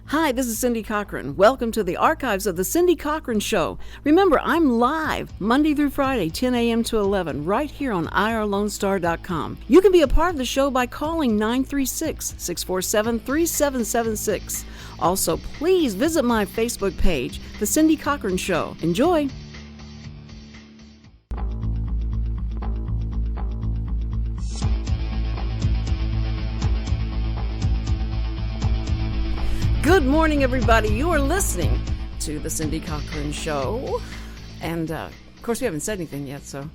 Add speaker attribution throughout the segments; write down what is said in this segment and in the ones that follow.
Speaker 1: Hi, this is Cindy Cochran. Welcome to the archives of the Cindy Cochran Show. Remember, I'm live Monday through Friday, 10 a.m. to 11, right here on irlonestar.com. You can be a part of the show by calling 936-647-3776. Also, please visit my Facebook page, The Cindy Cochran Show. Enjoy! Good morning, everybody. You are listening to The Cindy Cochran Show. And, of course, we haven't said anything yet, so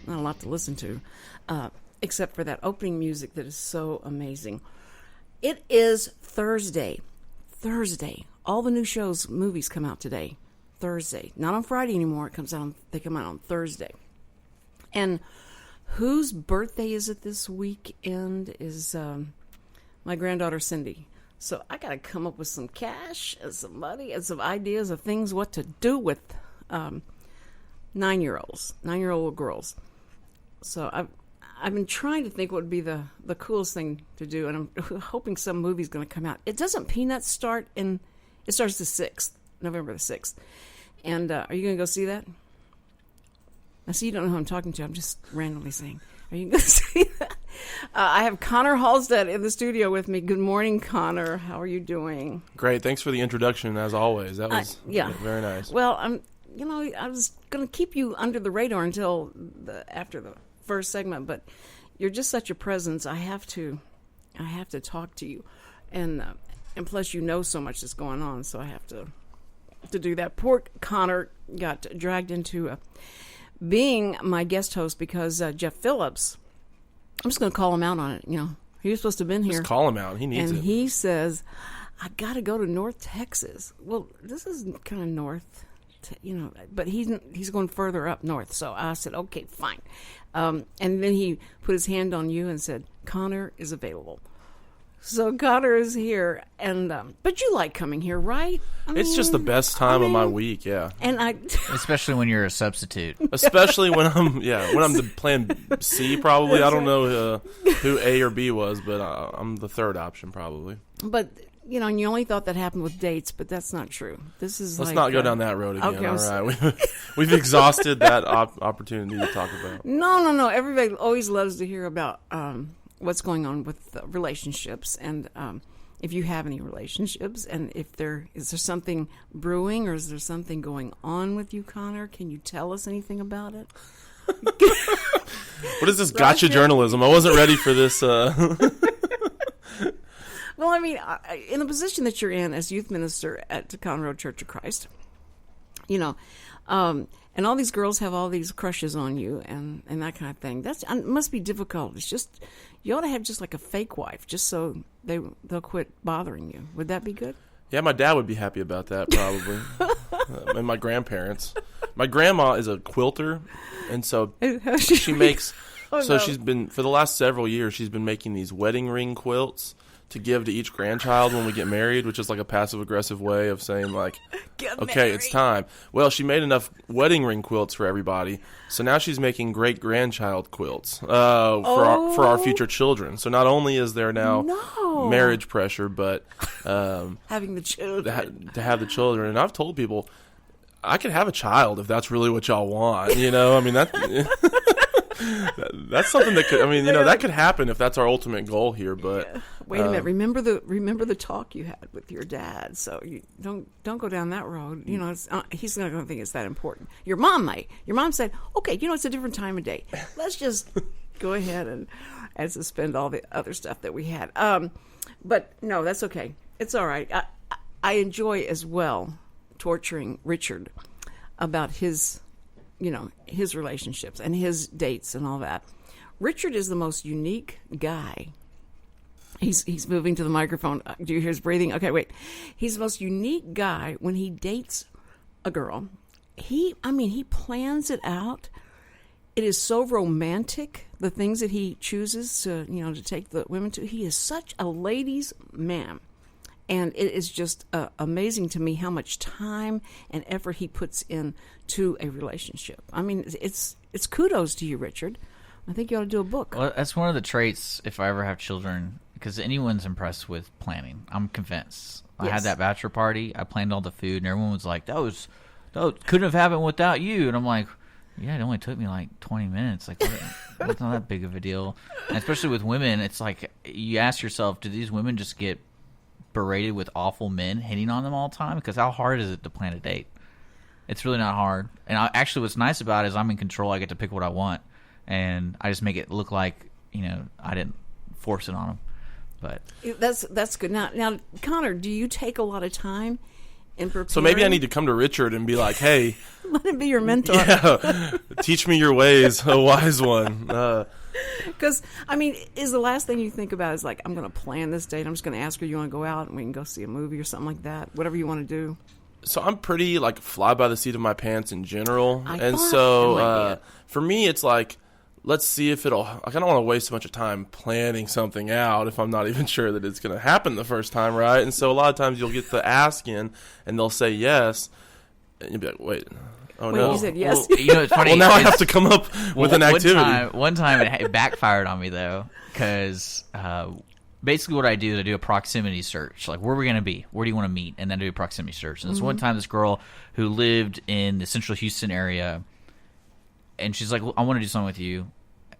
Speaker 1: not a lot to listen to, except for that opening music that is so amazing. It is Thursday. All the new shows, movies come out today. Thursday. Not on Friday anymore. They come out on Thursday. And whose birthday is it this weekend is my granddaughter, Cindy. So I got to come up with some cash and some money and some ideas of things what to do with 9-year-old girls. So I've been trying to think what would be the coolest thing to do, and I'm hoping some movie's going to come out. It doesn't Peanuts start it starts the 6th, November the 6th. And are you going to go see that? I see you don't know who I'm talking to. I'm just randomly saying. Are you going to see that? I have Connor Halstead in the studio with me. Good morning, Connor. How are you doing?
Speaker 2: Great. Thanks for the introduction, as always. That was very nice.
Speaker 1: Well, I was going to keep you under the radar until after the first segment, but you're just such a presence. I have to talk to you, and plus you know so much that's going on, so I have to do that. Poor Connor got dragged into being my guest host because Jeff Phillips, I'm just going to call him out on it. You know, he was supposed to have been here.
Speaker 2: Just call him out. He needs it.
Speaker 1: And he says, I got to go to North Texas. Well, this is kind of north, but he's going further up north. So I said, okay, fine. And then he put his hand on you and said, Connor is available. So Connor is here, and but you like coming here, right?
Speaker 2: It's just the best time of my week, yeah.
Speaker 1: And
Speaker 3: especially when you're a substitute.
Speaker 2: Especially when I'm the plan C probably. I don't know who A or B was, but I'm the third option probably.
Speaker 1: But and you only thought that happened with dates, but that's not true. Let's
Speaker 2: not go down that road again.
Speaker 1: Okay,
Speaker 2: all right, we've exhausted that opportunity to talk about.
Speaker 1: No. Everybody always loves to hear about what's going on with relationships, and if you have any relationships, and is there something brewing, or is there something going on with you, Connor? Can you tell us anything about it?
Speaker 2: What is this gotcha journalism? I wasn't ready for this.
Speaker 1: Well, I mean, in the position that you're in as youth minister at Conroe Church of Christ, and all these girls have all these crushes on you and that kind of thing. It must be difficult. It's just, you ought to have just like a fake wife, just so they'll quit bothering you. Would that be good?
Speaker 2: Yeah, my dad would be happy about that, probably. And my grandparents. My grandma is a quilter, and so she makes... she's been, for the last several years, she's been making these wedding ring quilts to give to each grandchild when we get married, which is like a passive-aggressive way of saying, like, okay, it's time. Well, she made enough wedding ring quilts for everybody, so now she's making great-grandchild quilts for our future children. So not only is there now marriage pressure, but
Speaker 1: having the children.
Speaker 2: To have the children. And I've told people, I could have a child if that's really what y'all want. I mean, that's something that could, that could happen if that's our ultimate goal here. But
Speaker 1: wait a minute, remember the talk you had with your dad. So you don't go down that road. He's not going to think it's that important. Your mom might. Your mom said, "Okay, it's a different time of day. Let's just go ahead and suspend all the other stuff that we had." But no, that's okay. It's all right. I enjoy as well torturing Richard about his relationships and his dates and all that. Richard is the most unique guy. He's moving to the microphone. Do you hear his breathing? Okay, wait. He's the most unique guy when he dates a girl. He plans it out. It is so romantic, the things that he chooses to take the women to. He is such a ladies' man. And it is just amazing to me how much time and effort he puts into a relationship. I mean, it's kudos to you, Richard. I think you ought to do a book.
Speaker 3: Well, that's one of the traits, if I ever have children, because anyone's impressed with planning. I'm convinced. I
Speaker 1: Yes.
Speaker 3: had that bachelor party. I planned all the food, and everyone was like, that couldn't have happened without you. And I'm like, yeah, it only took me like 20 minutes. Like, it's not that big of a deal. And especially with women, it's like you ask yourself, do these women just get berated with awful men hitting on them all the time? Because how hard is it to plan a date? It's really not hard. And actually, what's nice about it is I'm in control. I get to pick what I want, and I just make it look like I didn't force it on them. But
Speaker 1: That's good. Now, Connor, do you take a lot of time in preparing?
Speaker 2: So maybe I need to come to Richard and be like, hey.
Speaker 1: Let him be your mentor.
Speaker 2: Yeah, teach me your ways, a wise one.
Speaker 1: Because, is the last thing you think about is like, I'm going to plan this date. I'm just going to ask her, you want to go out and we can go see a movie or something like that? Whatever you want to do.
Speaker 2: So I'm pretty like fly by the seat of my pants in general. For me, it's like, let's see if it'll, like, I don't want to waste a bunch of time planning something out if I'm not even sure that it's going to happen the first time, right? And so a lot of times you'll get the ask in and they'll say yes. And you'll be like, wait, no.
Speaker 1: You said yes.
Speaker 3: Well, it's funny.
Speaker 2: Well, now I have to come up with an activity.
Speaker 3: One time it backfired on me, though, because basically what I do is I do a proximity search. Like, where are we going to be? Where do you want to meet? And then do a proximity search. And this one time, this girl who lived in the central Houston area, and she's like, well, I want to do something with you,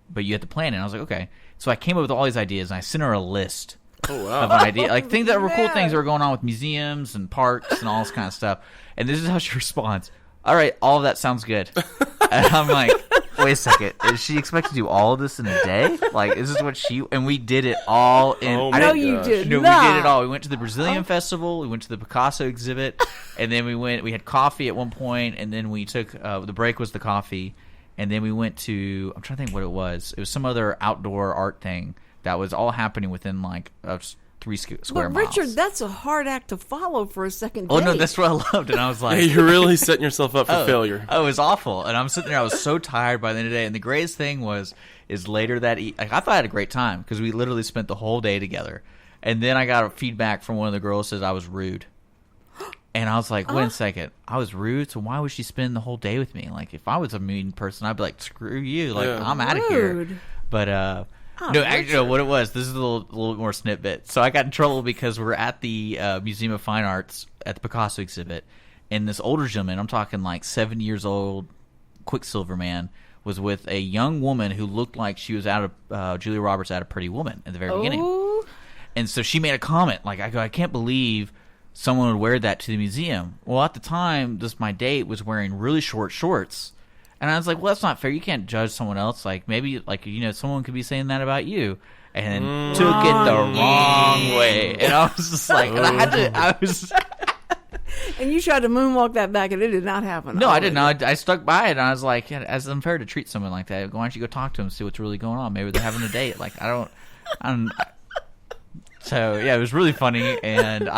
Speaker 3: but you have to plan it. And I was like, okay. So I came up with all these ideas, and I sent her a list of ideas. Like, things that were cool things that were going on with museums and parks and all this kind of stuff. And this is how she responds. All right, all of that sounds good. And I'm like, wait a second. Is she expected to do all of this in a day? Like, is this what she... And we did it all in...
Speaker 2: Oh,
Speaker 1: No, you did
Speaker 3: No,
Speaker 1: not.
Speaker 3: we did it all. We went to the Brazilian festival. We went to the Picasso exhibit. And then we had coffee at one point. And then we took... the break was the coffee. And then we went to... I'm trying to think what it was. It was some other outdoor art thing that was all happening within, like, 3 square miles.
Speaker 1: Richard, that's a hard act to follow for a second date.
Speaker 3: Oh, no, that's what I loved. And I was like...
Speaker 2: Hey, you're really setting yourself up for failure.
Speaker 3: Oh, it was awful. And I'm sitting there, I was so tired by the end of the day. And the greatest thing is later that... Like, I thought I had a great time because we literally spent the whole day together. And then I got a feedback from one of the girls that says I was rude. And I was like, wait a second. I was rude? So why would she spend the whole day with me? Like, if I was a mean person, I'd be like, screw you. Like, I'm out of here. But... no, actually, no, what it was, this is a little more snippet. So I got in trouble because we're at the Museum of Fine Arts at the Picasso exhibit, and this older gentleman, I'm talking like 70 years old, Quicksilver man, was with a young woman who looked like she was out of Julia Roberts out of Pretty Woman at the very beginning. And so she made a comment, like, I can't believe someone would wear that to the museum. Well, at the time, my date was wearing really short shorts. And I was like, well, that's not fair. You can't judge someone else. Like, maybe, like, someone could be saying that about you. And took it the wrong way. And I was just like,
Speaker 1: And you tried to moonwalk that back, and it did not happen.
Speaker 3: No, I didn't. I stuck by it, and I was like, yeah, it's unfair to treat someone like that. Why don't you go talk to them and see what's really going on? Maybe they're having a date. Like, So, yeah, it was really funny. And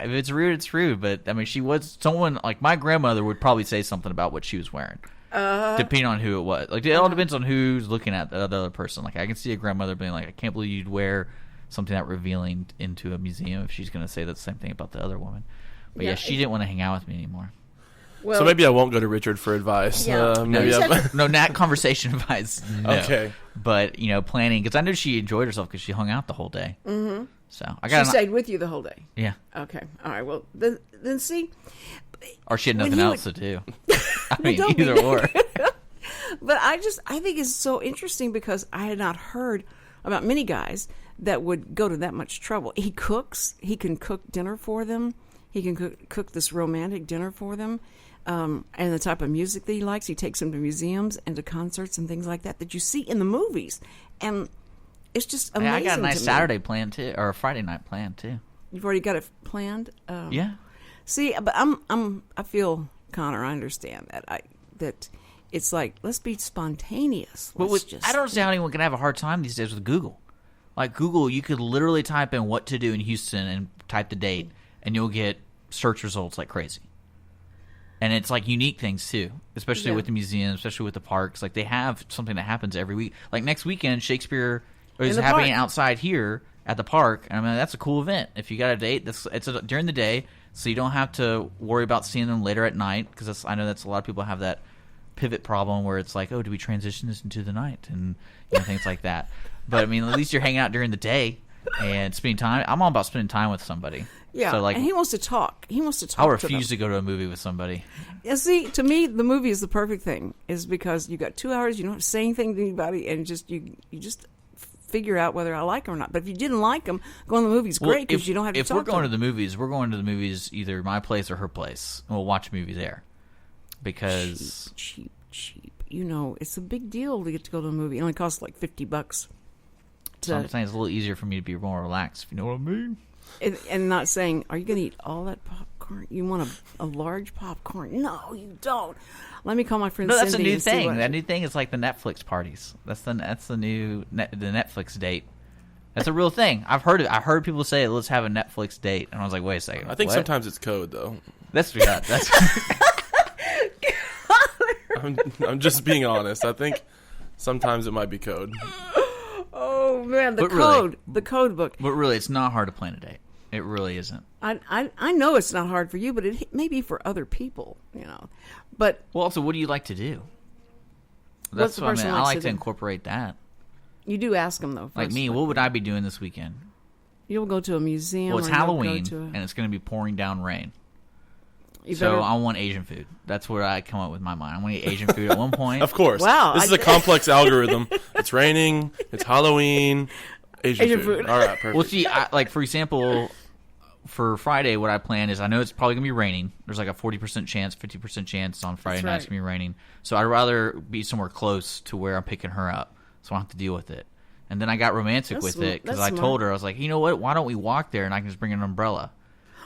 Speaker 3: if it's rude, it's rude. But, I mean, she was someone, like, my grandmother would probably say something about what she was wearing. Depending on who it was. Like, it all depends on who's looking at the other person. Like, I can see a grandmother being like, I can't believe you'd wear something that revealing into a museum if she's going to say the same thing about the other woman. But yeah, she didn't want to hang out with me anymore.
Speaker 1: Well,
Speaker 2: so maybe I won't go to Richard for advice.
Speaker 1: Yeah.
Speaker 3: No, not conversation advice. No.
Speaker 2: Okay.
Speaker 3: But, planning, because I knew she enjoyed herself because she hung out the whole day. Mm-hmm. So
Speaker 1: she stayed with you the whole day?
Speaker 3: Yeah.
Speaker 1: Okay. All right. Well, then see...
Speaker 3: Or she had nothing else to do. I mean,
Speaker 1: don't
Speaker 3: either or.
Speaker 1: But I think it's so interesting because I had not heard about many guys that would go to that much trouble. He cooks. He can cook dinner for them. He can cook this romantic dinner for them. And the type of music that he likes. He takes them to museums and to concerts and things like that you see in the movies. And it's just amazing.
Speaker 3: I got a nice Saturday planned, too. Or a Friday night planned, too.
Speaker 1: You've already got it planned?
Speaker 3: Yeah.
Speaker 1: See, but I feel, Connor, I understand that it's like, let's be spontaneous.
Speaker 3: I don't understand how anyone can have a hard time these days with Google. Like, Google, you could literally type in what to do in Houston and type the date, and you'll get search results like crazy. And it's like unique things, too, especially with the museums, especially with the parks. Like, they have something that happens every week. Like, next weekend, Shakespeare is happening outside here at the park. And I mean, that's a cool event. If you got a date, it's during the day. So you don't have to worry about seeing them later at night, because I know that's a lot of people have that pivot problem where it's like, oh, do we transition this into the night? And things like that. But, I mean, at least you're hanging out during the day. and spending time. I'm all about spending time with somebody.
Speaker 1: Yeah,
Speaker 3: so, like,
Speaker 1: and he wants to talk.
Speaker 3: I'll refuse to go to a movie with somebody.
Speaker 1: Yeah, see, to me, the movie is the perfect thing. Is because you got 2 hours, you don't have to say anything to anybody, and you just figure out whether I like them or not. But if you didn't like them, going to the movies great because you don't have to talk to them.
Speaker 3: If we're going to the movies, we're going to the movies either my place or her place, and we'll watch a movie there. Because
Speaker 1: cheap. You know, it's a big deal to get to go to a movie. It only costs like $50.
Speaker 3: Sometimes it's a little easier for me to be more relaxed, if you know what I mean.
Speaker 1: And not saying, are you going to eat all that popcorn? You want a large popcorn? No, you don't. Let me call my friend Cindy.
Speaker 3: No, that's a new thing. That new thing is like the Netflix parties. That's the new the Netflix date. That's a real thing. I've heard it. I heard people say, let's have a Netflix date. And I was like, wait a second.
Speaker 2: I think sometimes it's code, though.
Speaker 3: That's
Speaker 2: I'm just being honest. I think sometimes it might be code.
Speaker 1: Oh man, the code book.
Speaker 3: But really, it's not hard to plan a date. It really isn't.
Speaker 1: I know it's not hard for you, but it may be for other people, you know. But
Speaker 3: also, what do you like to do? That's what I mean. I like to incorporate that.
Speaker 1: You do ask them though. First,
Speaker 3: like me, what would I be doing this weekend?
Speaker 1: You'll go to a museum.
Speaker 3: Well, it's Halloween, and it's going to be pouring down rain. So I want Asian food. That's where I come up with my mind. I want to eat Asian food at one point.
Speaker 2: Of course.
Speaker 1: Wow.
Speaker 2: This is a complex algorithm. It's raining. It's Halloween. Asian food. All right, perfect.
Speaker 3: Well, see, for example, for Friday, what I plan is I know it's probably going to be raining. There's like a 40% chance, 50% chance on Friday night it's going to be raining. So I'd rather be somewhere close to where I'm picking her up so I don't have to deal with it. And then I got romantic with it because I told her, I was like, you know what? Why don't we walk there and I can just bring an umbrella?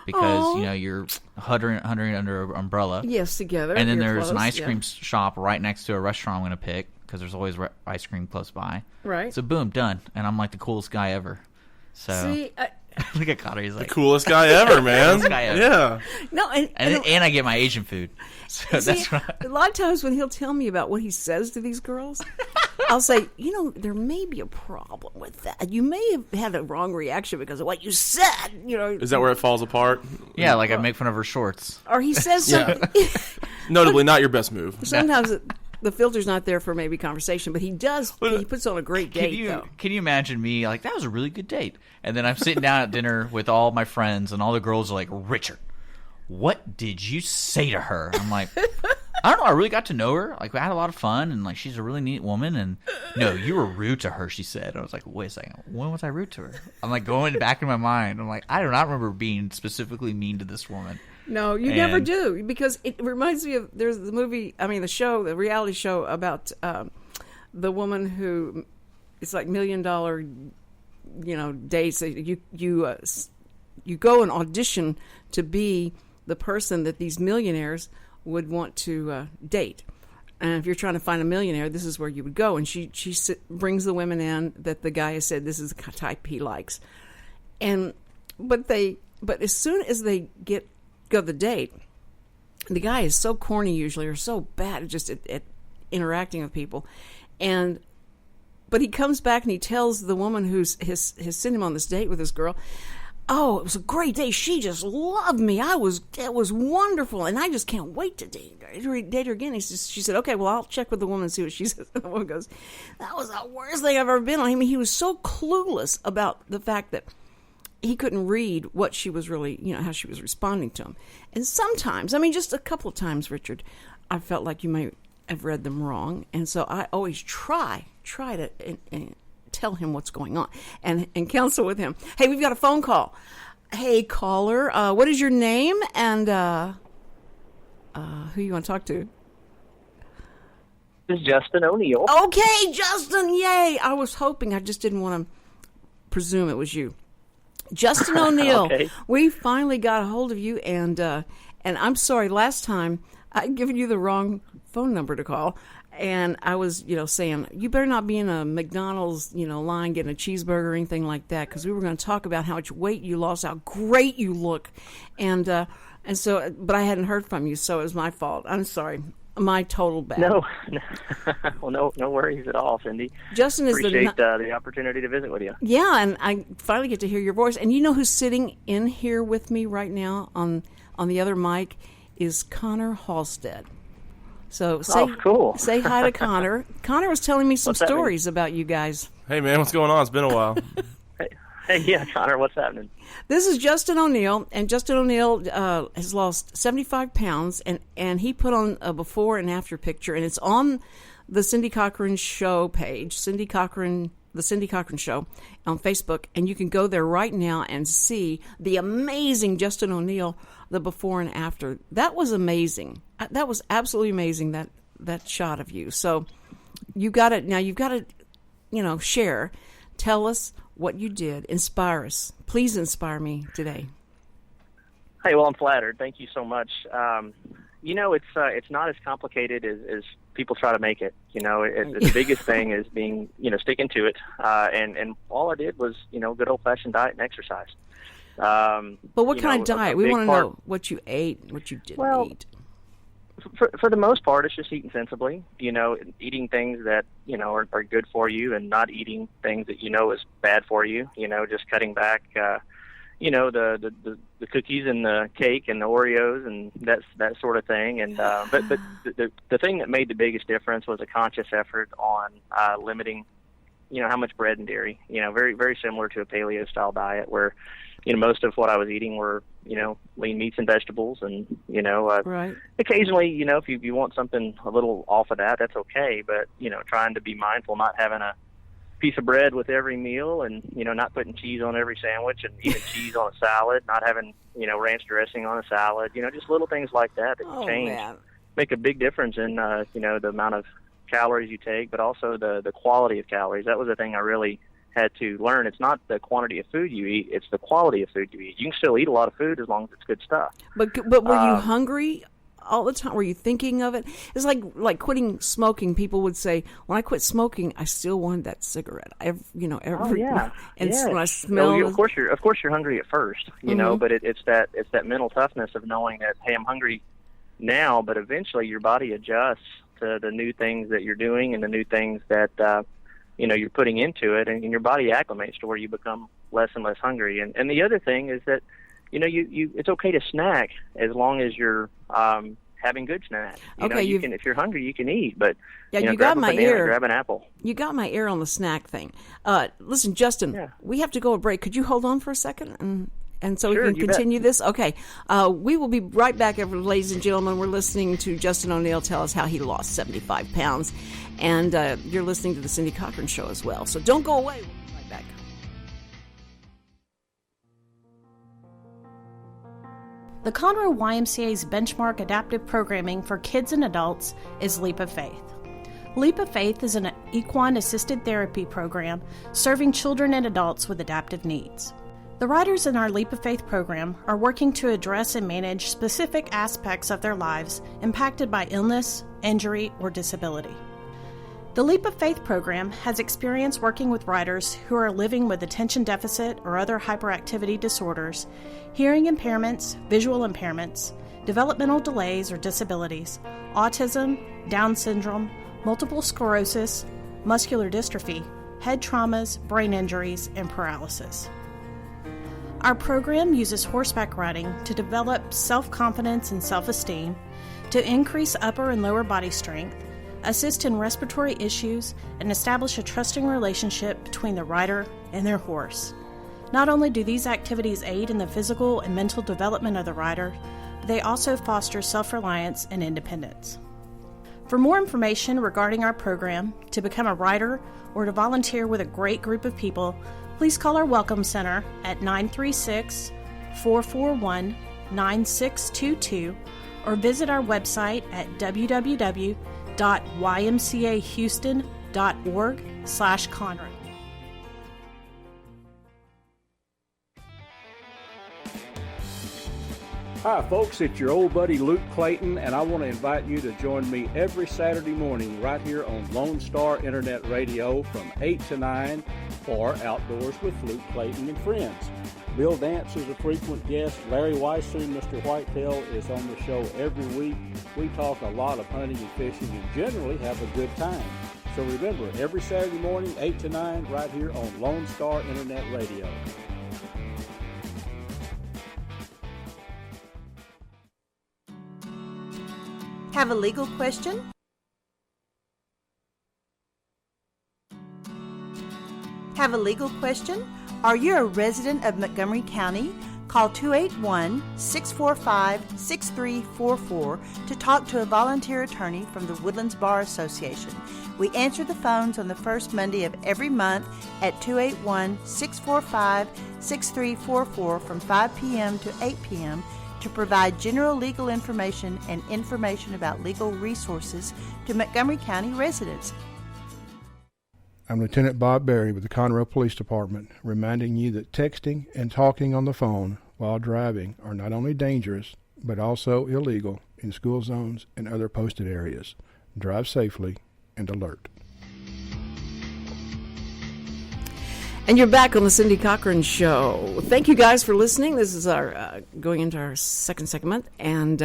Speaker 3: Because, you know, you're hovering under an umbrella.
Speaker 1: Yes, together.
Speaker 3: And then there's an ice cream shop right next to a restaurant I'm going to pick because there's always ice cream close by.
Speaker 1: Right.
Speaker 3: So, boom, done. And I'm like the coolest guy ever. So,
Speaker 1: see,
Speaker 3: look at Connor. He's like,
Speaker 2: the coolest guy ever, man.
Speaker 3: Coolest guy ever.
Speaker 2: Yeah.
Speaker 1: No,
Speaker 3: and I get my Asian food. So
Speaker 1: see,
Speaker 3: that's right.
Speaker 1: A lot of times when he'll tell me about what he says to these girls, I'll say, you know, there may be a problem with that. You may have had a wrong reaction because of what you said. You know,
Speaker 2: is that where it falls apart?
Speaker 3: Yeah, like I make fun of her shorts.
Speaker 1: Or he says something.
Speaker 2: Notably, not your best move.
Speaker 1: Sometimes the filter's not there for maybe conversation, but he does. He puts on a great date.
Speaker 3: Can you imagine me like that was a really good date, and then I'm sitting down at dinner with all my friends, and all the girls are like, Richard, what did you say to her? I'm like, I don't know. I really got to know her. Like, we had a lot of fun, and like, she's a really neat woman. And no, you were rude to her, she said. And I was like, wait a second, when was I rude to her? I'm like going back in my mind. I'm like, I do not remember being specifically mean to this woman.
Speaker 1: No, you never do, because it reminds me of there's the movie. I mean, the reality show about the woman who it's like $1 million, you know, dates. You go and audition to be the person that these millionaires would want to date. And if you're trying to find a millionaire, this is where you would go. And she brings the women in that the guy has said this is the type he likes. But as soon as they go to the date, the guy is so corny usually, or so bad just at interacting with people. But he comes back and he tells the woman who's has sent him on this date with this girl, oh, it was a great day. She just loved me. It was wonderful, and I just can't wait to date her again. She said, okay, well, I'll check with the woman and see what she says. And the woman goes, that was the worst thing I've ever been on. I mean, he was so clueless about the fact that he couldn't read what she was really, you know, how she was responding to him. And sometimes, I mean, just a couple of times, Richard, I felt like you might have read them wrong, and so I always try to tell him what's going on and counsel with him. Hey, we've got a phone call. Hey, caller, what is your name and who you want to talk to?
Speaker 4: This is Justin O'Neill.
Speaker 1: Okay, Justin, yay. I was hoping, I just didn't want to presume it was you. Justin O'Neill,
Speaker 4: okay.
Speaker 1: We finally got a hold of you, and I'm sorry, last time I'd given you the wrong phone number to call. And I was, you know, saying, you better not be in a McDonald's, you know, line getting a cheeseburger or anything like that, because we were going to talk about how much weight you lost, how great you look. And so, but I hadn't heard from you, so it was my fault. I'm sorry. My total bad.
Speaker 4: No. Well, no worries at all, Cindy.
Speaker 1: Justin is
Speaker 4: appreciate the opportunity to visit with you.
Speaker 1: Yeah, and I finally get to hear your voice. And you know who's sitting in here with me right now on the other mic is Connor Halstead. So
Speaker 4: cool.
Speaker 1: Say hi to Connor. Connor was telling me some stories about you guys.
Speaker 2: Hey, man, what's going on? It's been a while.
Speaker 4: Hey, yeah, Connor, what's happening?
Speaker 1: This is Justin O'Neill, and Justin O'Neill has lost 75 pounds, and he put on a before and after picture, and it's on the Cindy Cochran Show page, the Cindy Cochran Show on Facebook, and you can go there right now and see the amazing Justin O'Neill, the before and after. That was amazing. That was absolutely amazing, that shot of you. So you've got to, share. Tell us what you did. Inspire us. Please inspire me today.
Speaker 4: Hey, well, I'm flattered. Thank you so much. It's not as complicated as people try to make it. The biggest thing is being, sticking to it. And all I did was, good old-fashioned diet and exercise.
Speaker 1: But what kind of diet? We want to know what you ate, what you didn't eat.
Speaker 4: For the most part, it's just eating sensibly. Eating things that are good for you, and not eating things that is bad for you. Just cutting back. The cookies and the cake and the Oreos and that sort of thing. And but the thing that made the biggest difference was a conscious effort on limiting, how much bread and dairy. Very very similar to a paleo style diet where, most of what I was eating were lean meats and vegetables, and
Speaker 1: right.
Speaker 4: Occasionally if you want something a little off of that, that's okay. But trying to be mindful, not having a piece of bread with every meal, and not putting cheese on every sandwich, and even cheese on a salad, not having ranch dressing on a salad, just little things like that you change, make a big difference in the amount of calories you take, but also the quality of calories. That was the thing I really had to learn. It's not the quantity of food you eat, it's the quality of food you eat. You can still eat a lot of food as long as it's good stuff.
Speaker 1: But were you hungry all the time? Were you thinking of it? It's like quitting smoking. People would say, when I quit smoking, I still wanted that cigarette. When I smell,
Speaker 4: of course you're hungry at first, but it's that mental toughness of knowing that, hey, I'm hungry now, but eventually your body adjusts to the new things that you're doing and the new things that you're putting into it, and your body acclimates to where you become less and less hungry. And the other thing is that you it's okay to snack as long as you're having good snacks. You can, if you're hungry, you can eat, but
Speaker 1: you
Speaker 4: grab
Speaker 1: got my
Speaker 4: banana,
Speaker 1: ear.
Speaker 4: Grab an apple.
Speaker 1: You got my ear on the snack thing. Listen, Justin, we have to go a break. Could you hold on for a second and so
Speaker 4: sure,
Speaker 1: we can continue this? Okay. We will be right back, ladies and gentlemen. We're listening to Justin O'Neill tell us how he lost 75 pounds, and you're listening to the Cindy Cochran Show as well. So don't go away. We'll be right back.
Speaker 5: The Conroe YMCA's benchmark adaptive programming for kids and adults is Leap of Faith. Leap of Faith is an equine-assisted therapy program serving children and adults with adaptive needs. The riders in our Leap of Faith program are working to address and manage specific aspects of their lives impacted by illness, injury, or disability. The Leap of Faith program has experience working with riders who are living with attention deficit or other hyperactivity disorders, hearing impairments, visual impairments, developmental delays or disabilities, autism, Down syndrome, multiple sclerosis, muscular dystrophy, head traumas, brain injuries, and paralysis. Our program uses horseback riding to develop self-confidence and self-esteem, to increase upper and lower body strength, assist in respiratory issues, and establish a trusting relationship between the rider and their horse. Not only do these activities aid in the physical and mental development of the rider, but they also foster self-reliance and independence. For more information regarding our program, to become a rider, or to volunteer with a great group of people, please call our Welcome Center at 936-441-9622 or visit our website at www.ymcahouston.org/Conroe.
Speaker 6: Hi folks, it's your old buddy Luke Clayton, and I want to invite you to join me every Saturday morning right here on Lone Star Internet Radio from 8 to 9 for Outdoors with Luke Clayton and Friends. Bill Dance is a frequent guest. Larry Weisser, Mr. Whitetail, is on the show every week. We talk a lot of hunting and fishing and generally have a good time. So remember, every Saturday morning, 8 to 9, right here on Lone Star Internet Radio.
Speaker 7: Have a legal question? Have a legal question? Are you a resident of Montgomery County? Call 281-645-6344 to talk to a volunteer attorney from the Woodlands Bar Association. We answer the phones on the first Monday of every month at 281-645-6344 from 5 p.m. to 8 p.m. to provide general legal information and information about legal resources to Montgomery County residents.
Speaker 8: I'm Lieutenant Bob Berry with the Conroe Police Department, reminding you that texting and talking on the phone while driving are not only dangerous, but also illegal in school zones and other posted areas. Drive safely and alert.
Speaker 1: And you're back on the Cindy Cochran Show. Thank you guys for listening. This is our going into our second segment, and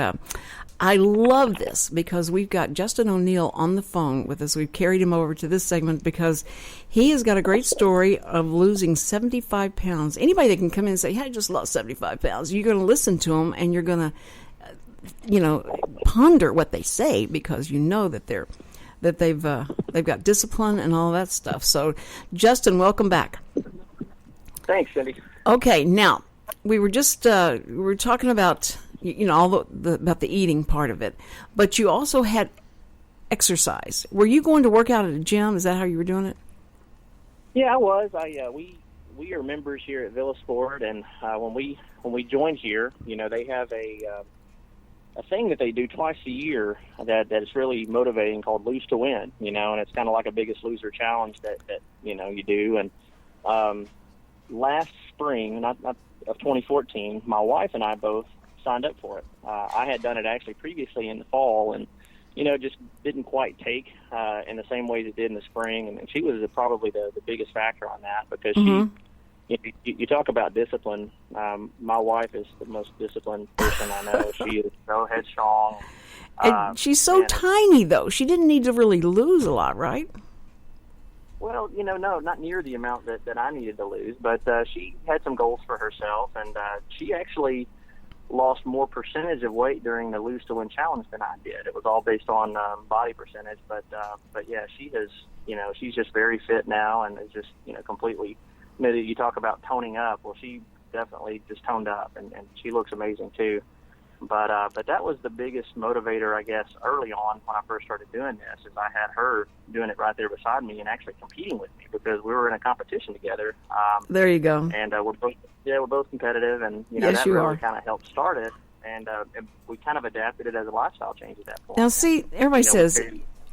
Speaker 1: I love this because we've got Justin O'Neill on the phone with us. We've carried him over to this segment because he has got a great story of losing 75 pounds. Anybody that can come in and say, hey, I just lost 75 pounds, you're going to listen to them and you're going to, ponder what they say because you know that they've got discipline and all that stuff. So, Justin, welcome back.
Speaker 4: Thanks, Cindy.
Speaker 1: Okay, now we were just we were talking about all about the eating part of it, but you also had exercise. Were you going to work out at a gym? Is that how you were doing it?
Speaker 4: Yeah, I was. We are members here at Villa Sport, and when we joined here, they have a thing that they do twice a year that is really motivating called Lose to Win, and it's kind of like a Biggest Loser challenge that you do. And last spring, not of 2014, my wife and I both signed up for it. I had done it actually previously in the fall, and just didn't quite take in the same ways it did in the spring. And she was probably the biggest factor on that because you talk about discipline. My wife is the most disciplined person I know. She is so headstrong.
Speaker 1: And she's so tiny, though. She didn't need to really lose a lot, right?
Speaker 4: Well, no, not near the amount that I needed to lose. But she had some goals for herself, and she actually lost more percentage of weight during the Lose to Win challenge than I did. It was all based on body percentage, but yeah, she has, she's just very fit now and is just, completely, you talk about toning up. Well, she definitely just toned up, and she looks amazing too. But that was the biggest motivator, I guess, early on when I first started doing this, is I had her doing it right there beside me and actually competing with me because we were in a competition together.
Speaker 1: There you go.
Speaker 4: And we're both competitive, and
Speaker 1: yes,
Speaker 4: that
Speaker 1: you
Speaker 4: really
Speaker 1: are.
Speaker 4: kind of helped start it. And we kind of adapted it as a lifestyle change at that point.
Speaker 1: Now, see, everybody says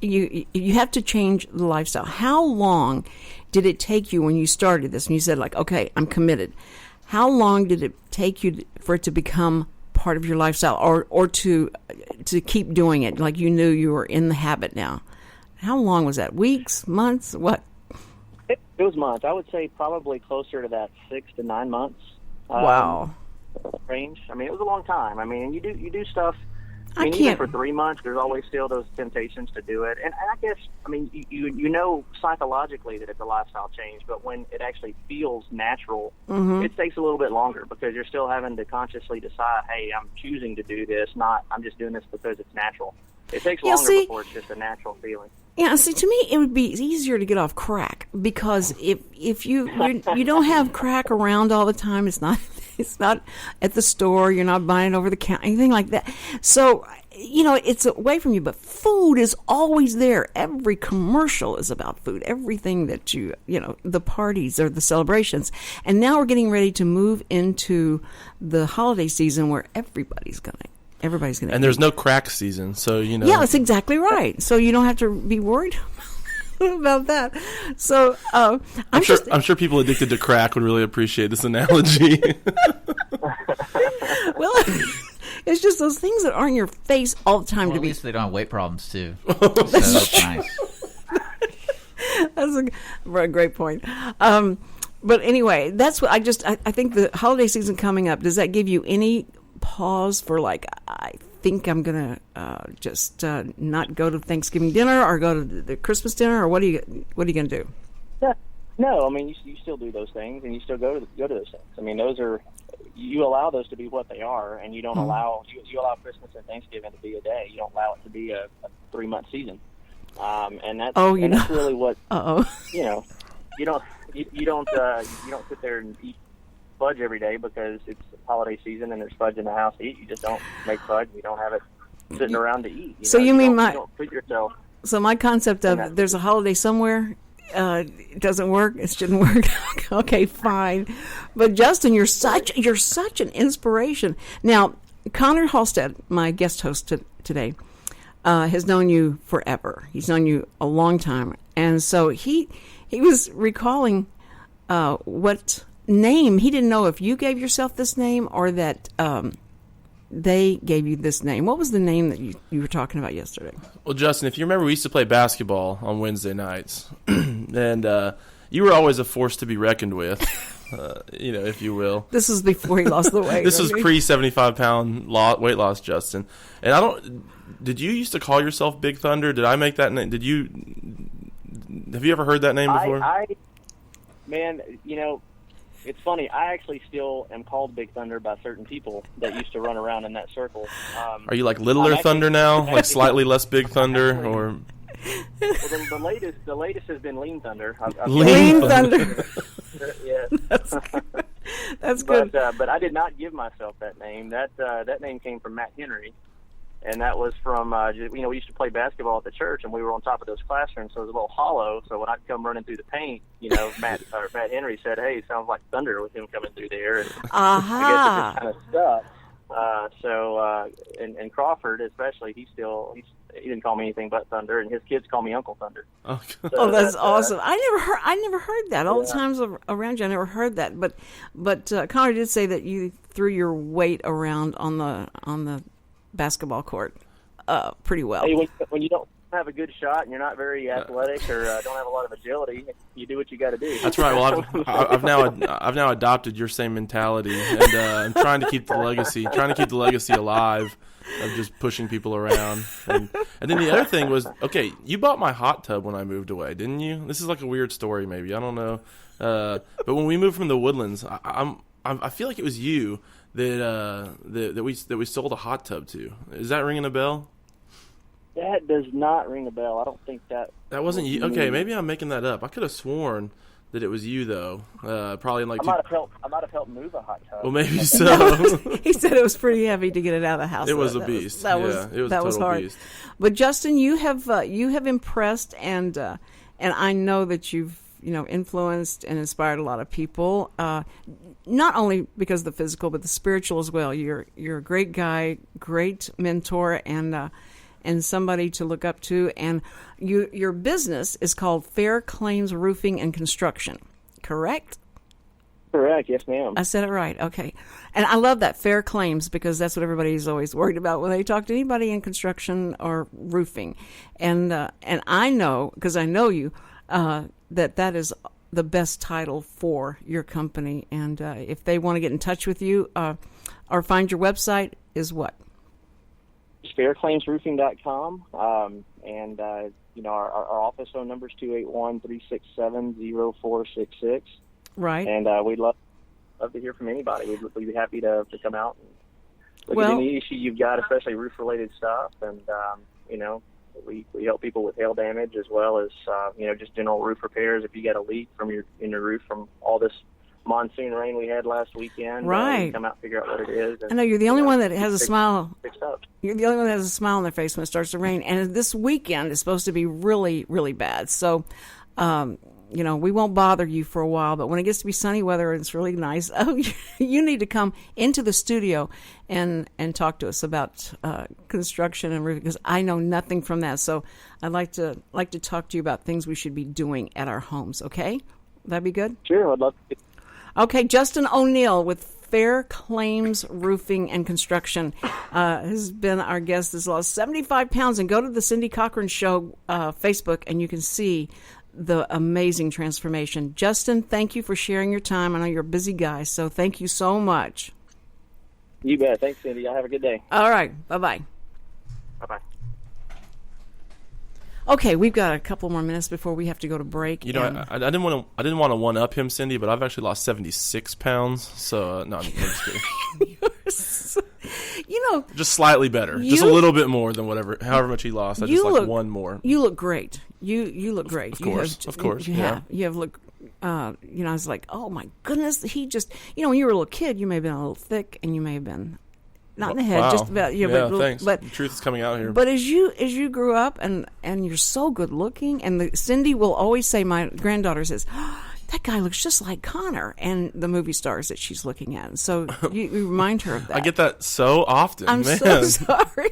Speaker 1: you have to change the lifestyle. How long did it take you when you started this? And you said, okay, I'm committed. How long did it take you for it to become part of your lifestyle, or to keep doing it? Like you knew you were in the habit now. How long was that? Weeks, months, what?
Speaker 4: It was months. I would say probably closer to that 6 to 9 months.
Speaker 1: Wow.
Speaker 4: Range. I mean, it was a long time. I mean, you do stuff.
Speaker 1: I can't.
Speaker 4: Even for 3 months, there's always still those temptations to do it. And I guess, I mean, you know psychologically that it's a lifestyle change, but when it actually feels natural, it takes a little bit longer because you're still having to consciously decide, hey, I'm choosing to do this, not I'm just doing this because it's natural. It takes longer before it's just a natural feeling.
Speaker 1: Yeah, see, to me, it would be easier to get off crack because if you don't have crack around all the time, it's not at the store, you're not buying it over the counter, anything like that. So, it's away from you, but food is always there. Every commercial is about food. Everything that the parties or the celebrations. And now we're getting ready to move into the holiday season where everybody's going to
Speaker 2: and there's no crack season, so
Speaker 1: Yeah, that's exactly right. So you don't have to be worried about that. So I'm
Speaker 2: sure people addicted to crack would really appreciate this analogy.
Speaker 1: Well, it's just those things that are in your face all the time.
Speaker 3: Well,
Speaker 1: to
Speaker 3: at
Speaker 1: be.
Speaker 3: least they don't have weight problems too. So that's nice.
Speaker 1: That's a great point. But anyway, that's what I think the holiday season coming up. Does that give you any pause for I think I'm gonna just not go to Thanksgiving dinner or go to the Christmas dinner, or what are you gonna do?
Speaker 4: No, I mean you still do those things and you still go to those things. I mean you allow those to be what they are, and you don't allow you allow Christmas and Thanksgiving to be a day. You don't allow it to be a 3-month season. And that's that's really what you don't sit there and eat fudge every day because it's holiday season and there's fudge in the house to eat. You just don't make fudge. You don't have it sitting around to eat. You don't put yourself.
Speaker 1: So my concept of there's a holiday somewhere, it doesn't work. It shouldn't work. Okay, fine. But Justin, you're such an inspiration. Now, Connor Halstead, my guest host today, has known you forever. He's known you a long time, and so he was recalling what name. He didn't know if you gave yourself this name or that they gave you this name. What was the name that you were talking about yesterday?
Speaker 2: Well, Justin, if you remember, we used to play basketball on Wednesday nights, and you were always a force to be reckoned with, if you will.
Speaker 1: This was before he lost the weight.
Speaker 2: This was pre-75-pound weight loss, Justin. And did you used to call yourself Big Thunder? Did I make that name? Have you ever heard that name before?
Speaker 4: Man, it's funny. I actually still am called Big Thunder by certain people that used to run around in that circle.
Speaker 2: Are you like Littler Thunder now, like slightly less Big Thunder, or?
Speaker 4: Well, the latest has been Lean Thunder.
Speaker 1: Lean Thunder.
Speaker 4: Yes.
Speaker 1: That's good.
Speaker 4: But I did not give myself that name. That name came from Matt Henry, and that was from we used to play basketball at the church, and we were on top of those classrooms, so it was a little hollow. So when I'd come running through the paint, Matt Henry said, "Hey, sounds like thunder with him coming through there." And I guess it just kind of stuck. And Crawford especially, he didn't call me anything but Thunder, and his kids call me Uncle Thunder.
Speaker 1: Oh, that's awesome! I never heard that. All the times around you, I never heard that. But Connor did say that you threw your weight around on the basketball court pretty well.
Speaker 4: Hey, when you don't have a good shot and you're not very athletic or don't have a lot of agility, you do what you got to do.
Speaker 2: That's right. Well, I've now adopted your same mentality, and I'm trying to keep the legacy alive of just pushing people around. And then the other thing was, okay, you bought my hot tub when I moved away, didn't you? This is like a weird story, maybe, I don't know. But when we moved from the Woodlands, I feel like it was you that we sold a hot tub to. Is that ringing a bell?
Speaker 4: That does not ring a bell. I don't think that
Speaker 2: wasn't you. Okay, maybe I'm making that up. I could have sworn that it was you, though. Probably in like.
Speaker 4: I might have helped move a hot tub.
Speaker 2: Well, maybe so.
Speaker 1: He said it was pretty heavy to get it out of the house.
Speaker 2: It was a beast. It was a total
Speaker 1: hard.
Speaker 2: Beast.
Speaker 1: But Justin, you have impressed, and I know that you've influenced and inspired a lot of people. Not only because of the physical, but the spiritual as well. You're a great guy, great mentor, and somebody to look up to. And your business is called Fair Clams Roofing and Construction, correct?
Speaker 4: Correct, yes, ma'am.
Speaker 1: I said it right, okay. And I love that, fair claims, because that's what everybody's always worried about when they talk to anybody in construction or roofing. And I know, because I know you, that is the best title for your company. And if they want to get in touch with you or find your website, is what?
Speaker 4: fairclaimsroofing.com, and our office phone number is 281-367-0466.
Speaker 1: Right.
Speaker 4: And we'd love to hear from anybody. We'd be happy to come out and look at any issue you've got, especially roof-related stuff. And we help people with hail damage as well as just general roof repairs. If you got a leak in your roof from all this monsoon rain we had last weekend,
Speaker 1: right?
Speaker 4: Come out and figure out what it is. And,
Speaker 1: I know you're the only one that has a smile. You're the only one that has a smile on their face when it starts to rain. And this weekend is supposed to be really, really bad. So, we won't bother you for a while. But when it gets to be sunny weather and it's really nice, you need to come into the studio and talk to us about construction and roofing, because I know nothing from that. So I'd like to talk to you about things we should be doing at our homes. Okay, that'd be good.
Speaker 4: Sure, I'd love to.
Speaker 1: Okay, Justin O'Neill with Fair Clams Roofing and Construction has been our guest. Has lost 75 pounds. And go to the Cindy Cochran Show Facebook, and you can see the amazing transformation. Justin, thank you for sharing your time. I know you're a busy guy, so thank you so much.
Speaker 4: You bet. Thanks, Cindy. Y'all have a good day.
Speaker 1: All right. Bye-bye.
Speaker 4: Bye-bye.
Speaker 1: Okay, we've got a couple more minutes before we have to go to break.
Speaker 2: I didn't want to one up him, Cindy, but I've actually lost 76 pounds. So no, I'm just kidding. Just slightly better, just a little bit more than however much he lost. I just like one more.
Speaker 1: You look great. You look great.
Speaker 2: Of course.
Speaker 1: You have looked I was like, oh my goodness, he just, when you were a little kid, you may have been a little thick, and you may have been not in the head, just about,
Speaker 2: thanks. But the truth is coming out here.
Speaker 1: But as you grew up, and you're so good looking, and Cindy will always say, my granddaughter says, oh, that guy looks just like Connor, and the movie stars that she's looking at. And so you remind her of that.
Speaker 2: I get that so often.
Speaker 1: I'm
Speaker 2: man.
Speaker 1: so sorry.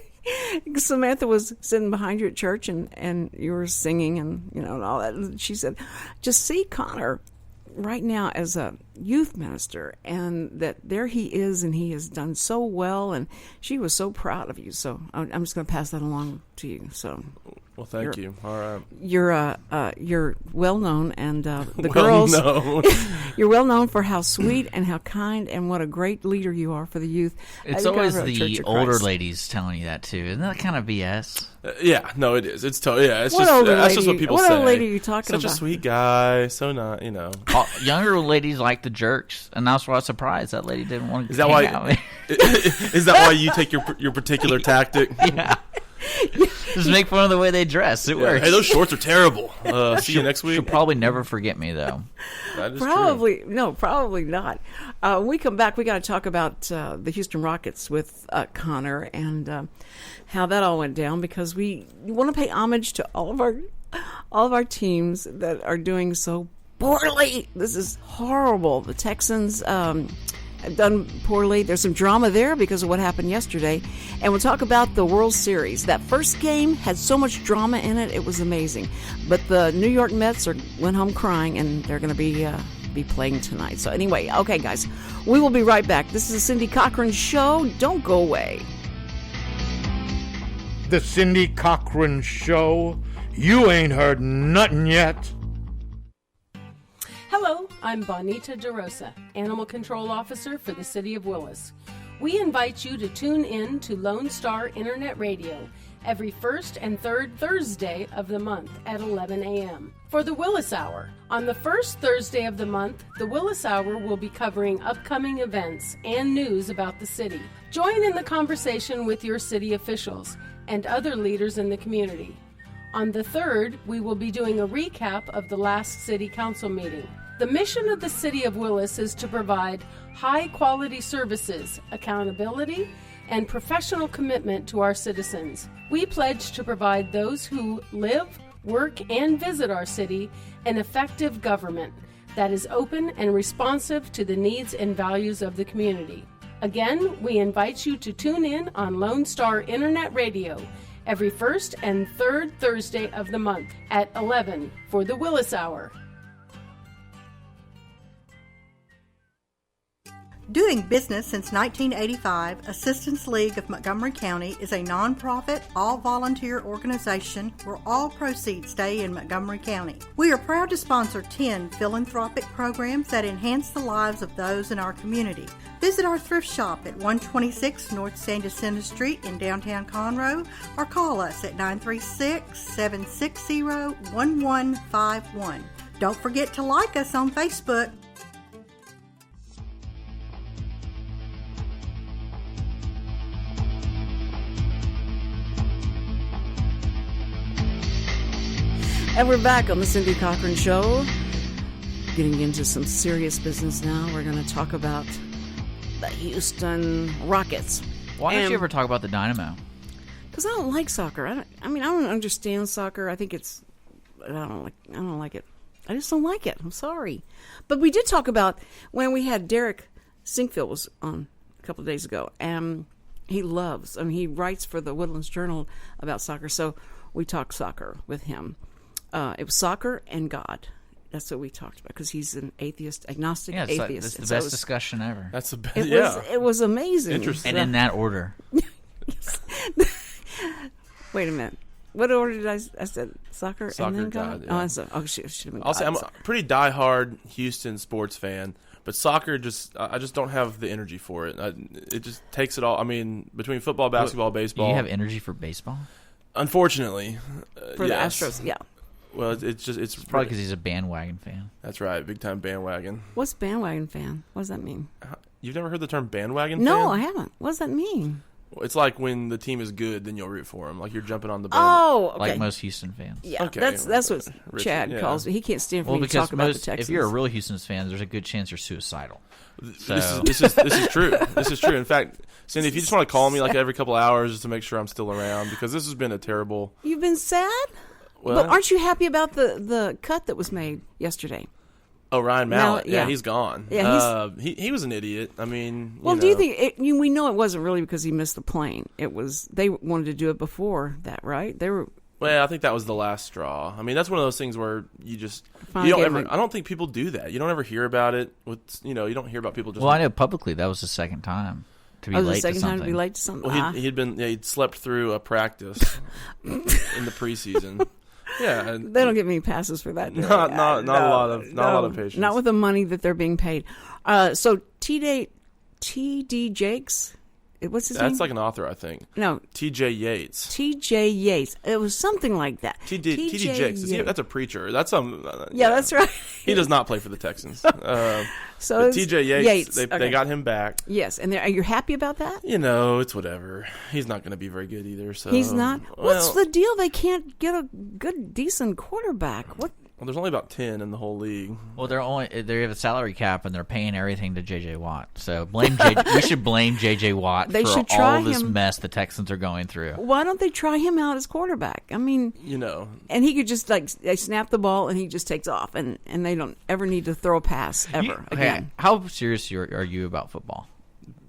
Speaker 1: Samantha was sitting behind you at church, and you were singing, and all that. And she said, "Just see Connor right now as a youth minister, and that there he is, and he has done so well." And she was so proud of you. So I'm just going to pass that along to you. So.
Speaker 2: Well, thank you. All right.
Speaker 1: You're well known, and the girls. You're well known for how sweet and how kind and what a great leader you are for the youth.
Speaker 3: It's always the older ladies telling you that too. Isn't that kind of BS?
Speaker 2: Yeah, no, it is. It's totally. Yeah, it's
Speaker 1: that's
Speaker 2: just what people say.
Speaker 1: What old lady are you talking about?
Speaker 2: Such a sweet guy. So not,
Speaker 3: Younger ladies like the jerks, and that's why I was surprised that lady didn't want to.
Speaker 2: Is that why? Is that why you take your particular tactic?
Speaker 3: Yeah. Just make fun of the way they dress. It works.
Speaker 2: Hey, those shorts are terrible. See you next week.
Speaker 3: She'll probably never forget me, though.
Speaker 2: That is
Speaker 1: probably
Speaker 2: true.
Speaker 1: No, probably not. When we come back, we got to talk about the Houston Rockets with Connor and how that all went down, because we want to pay homage to all of our teams that are doing so poorly. This is horrible. The Texans. Done poorly. There's some drama there because of what happened yesterday. And we'll talk about the World Series. That first game had so much drama in it, it was amazing. But the New York Mets went home crying, and they're going to be playing tonight. So anyway, okay, guys, we will be right back. This is the Cindy Cochran Show. Don't go away.
Speaker 9: The Cindy Cochran Show. You ain't heard nothing yet.
Speaker 10: Hello, I'm Bonita DeRosa, Animal Control Officer for the City of Willis. We invite you to tune in to Lone Star Internet Radio every first and third Thursday of the month at 11 a.m. for the Willis Hour. On the first Thursday of the month, the Willis Hour will be covering upcoming events and news about the city. Join in the conversation with your city officials and other leaders in the community. On the third, we will be doing a recap of the last City Council meeting. The mission of the City of Willis is to provide high-quality services, accountability, and professional commitment to our citizens. We pledge to provide those who live, work, and visit our city an effective government that is open and responsive to the needs and values of the community. Again, we invite you to tune in on Lone Star Internet Radio every first and third Thursday of the month at 11 for the Willis Hour.
Speaker 7: Doing business since 1985, Assistance League of Montgomery County is a nonprofit, all-volunteer organization where all proceeds stay in Montgomery County. We are proud to sponsor 10 philanthropic programs that enhance the lives of those in our community. Visit our thrift shop at 126 North San Jacinto Street in downtown Conroe, or call us at 936-760-1151. Don't forget to like us on Facebook.
Speaker 1: And we're back on the Cindy Cochran Show. Getting into some serious business now. We're going to talk about the Houston Rockets.
Speaker 3: Why don't you ever talk about the Dynamo?
Speaker 1: Because I don't like soccer. I don't understand soccer. I don't like it. I just don't like it. I'm sorry. But we did talk about when we had Derek Sinkfield was on a couple of days ago. And he writes for the Woodlands Journal about soccer. So we talked soccer with him. It was soccer and God. That's what we talked about, because he's an atheist, agnostic atheist.
Speaker 3: Like, that's the best discussion ever.
Speaker 2: That's the best.
Speaker 1: It was amazing.
Speaker 2: Interesting.
Speaker 3: And in that order.
Speaker 1: Wait a minute. What order did I said soccer and then God?
Speaker 2: Yeah.
Speaker 1: Oh, should have been God.
Speaker 2: I'll say I'm a pretty diehard Houston sports fan, but soccer I just don't have the energy for it. It just takes it all. I mean, between football, basketball, baseball.
Speaker 3: You have energy for baseball?
Speaker 2: Unfortunately,
Speaker 1: for the Astros, yeah.
Speaker 2: Well, it's
Speaker 3: probably because he's a bandwagon fan.
Speaker 2: That's right, big time bandwagon.
Speaker 1: What's bandwagon fan? What does that mean?
Speaker 2: You've never heard the term bandwagon fan?
Speaker 1: No, I haven't. What does that mean?
Speaker 2: It's like when the team is good, then you'll root for them. Like you're jumping on the band.
Speaker 1: Oh, okay.
Speaker 3: Like most Houston fans.
Speaker 1: Yeah,
Speaker 2: Okay.
Speaker 1: that's what
Speaker 2: Richard,
Speaker 1: Chad calls me. He can't stand for me to
Speaker 3: because
Speaker 1: talk about the Texans.
Speaker 3: if you're a real Houston fan, there's a good chance you're suicidal. So.
Speaker 2: This is true. This is true. In fact, Cindy, if you just want to call me like every couple hours just to make sure I'm still around, because this has been a terrible.
Speaker 1: You've been sad?
Speaker 2: Well,
Speaker 1: But aren't you happy about the cut that was made yesterday?
Speaker 2: Oh, Ryan Mallett.
Speaker 1: Yeah.
Speaker 2: Yeah, he's gone.
Speaker 1: Yeah,
Speaker 2: he was an idiot. I mean,
Speaker 1: Well, do you think we know it wasn't really because he missed the plane? It was they wanted to do it before that, right? They were.
Speaker 2: Well, I think that was the last straw. I mean, that's one of those things where you just
Speaker 1: Finally
Speaker 2: you don't
Speaker 1: get
Speaker 2: ever. I don't think people do that. You don't ever hear about it. You don't hear about people just.
Speaker 3: Well, I know publicly that was the second time to be late to
Speaker 1: the second
Speaker 3: something.
Speaker 1: time to be late to something.
Speaker 2: Well, he'd slept through a practice in the preseason. Yeah, and
Speaker 1: they don't get many passes for that.
Speaker 2: Not a lot of patience.
Speaker 1: Not with the money that they're being paid. So T.D. Jakes, what's his name?
Speaker 2: That's like an author, I think.
Speaker 1: No,
Speaker 2: T.J. Yates.
Speaker 1: T.J. Yates. It was something like that.
Speaker 2: T.D. Jakes. That's a preacher. That's some.
Speaker 1: Yeah, that's right.
Speaker 2: He does not play for the Texans.
Speaker 1: So
Speaker 2: T.J. Yates. They got him back.
Speaker 1: Yes, and are you happy about that?
Speaker 2: It's whatever. He's not going to be very good either. So
Speaker 1: he's not. What's the deal? They can't get a good, decent quarterback. What?
Speaker 2: Well, there's only about 10 in the whole league.
Speaker 3: Well, they have a salary cap and they're paying everything to J.J. Watt. So we should blame J.J. Watt for all this mess the Texans are going through.
Speaker 1: Why don't they try him out as quarterback? I mean, and he could just they snap the ball and he just takes off, and they don't ever need to throw a pass ever again.
Speaker 3: How serious are you about football?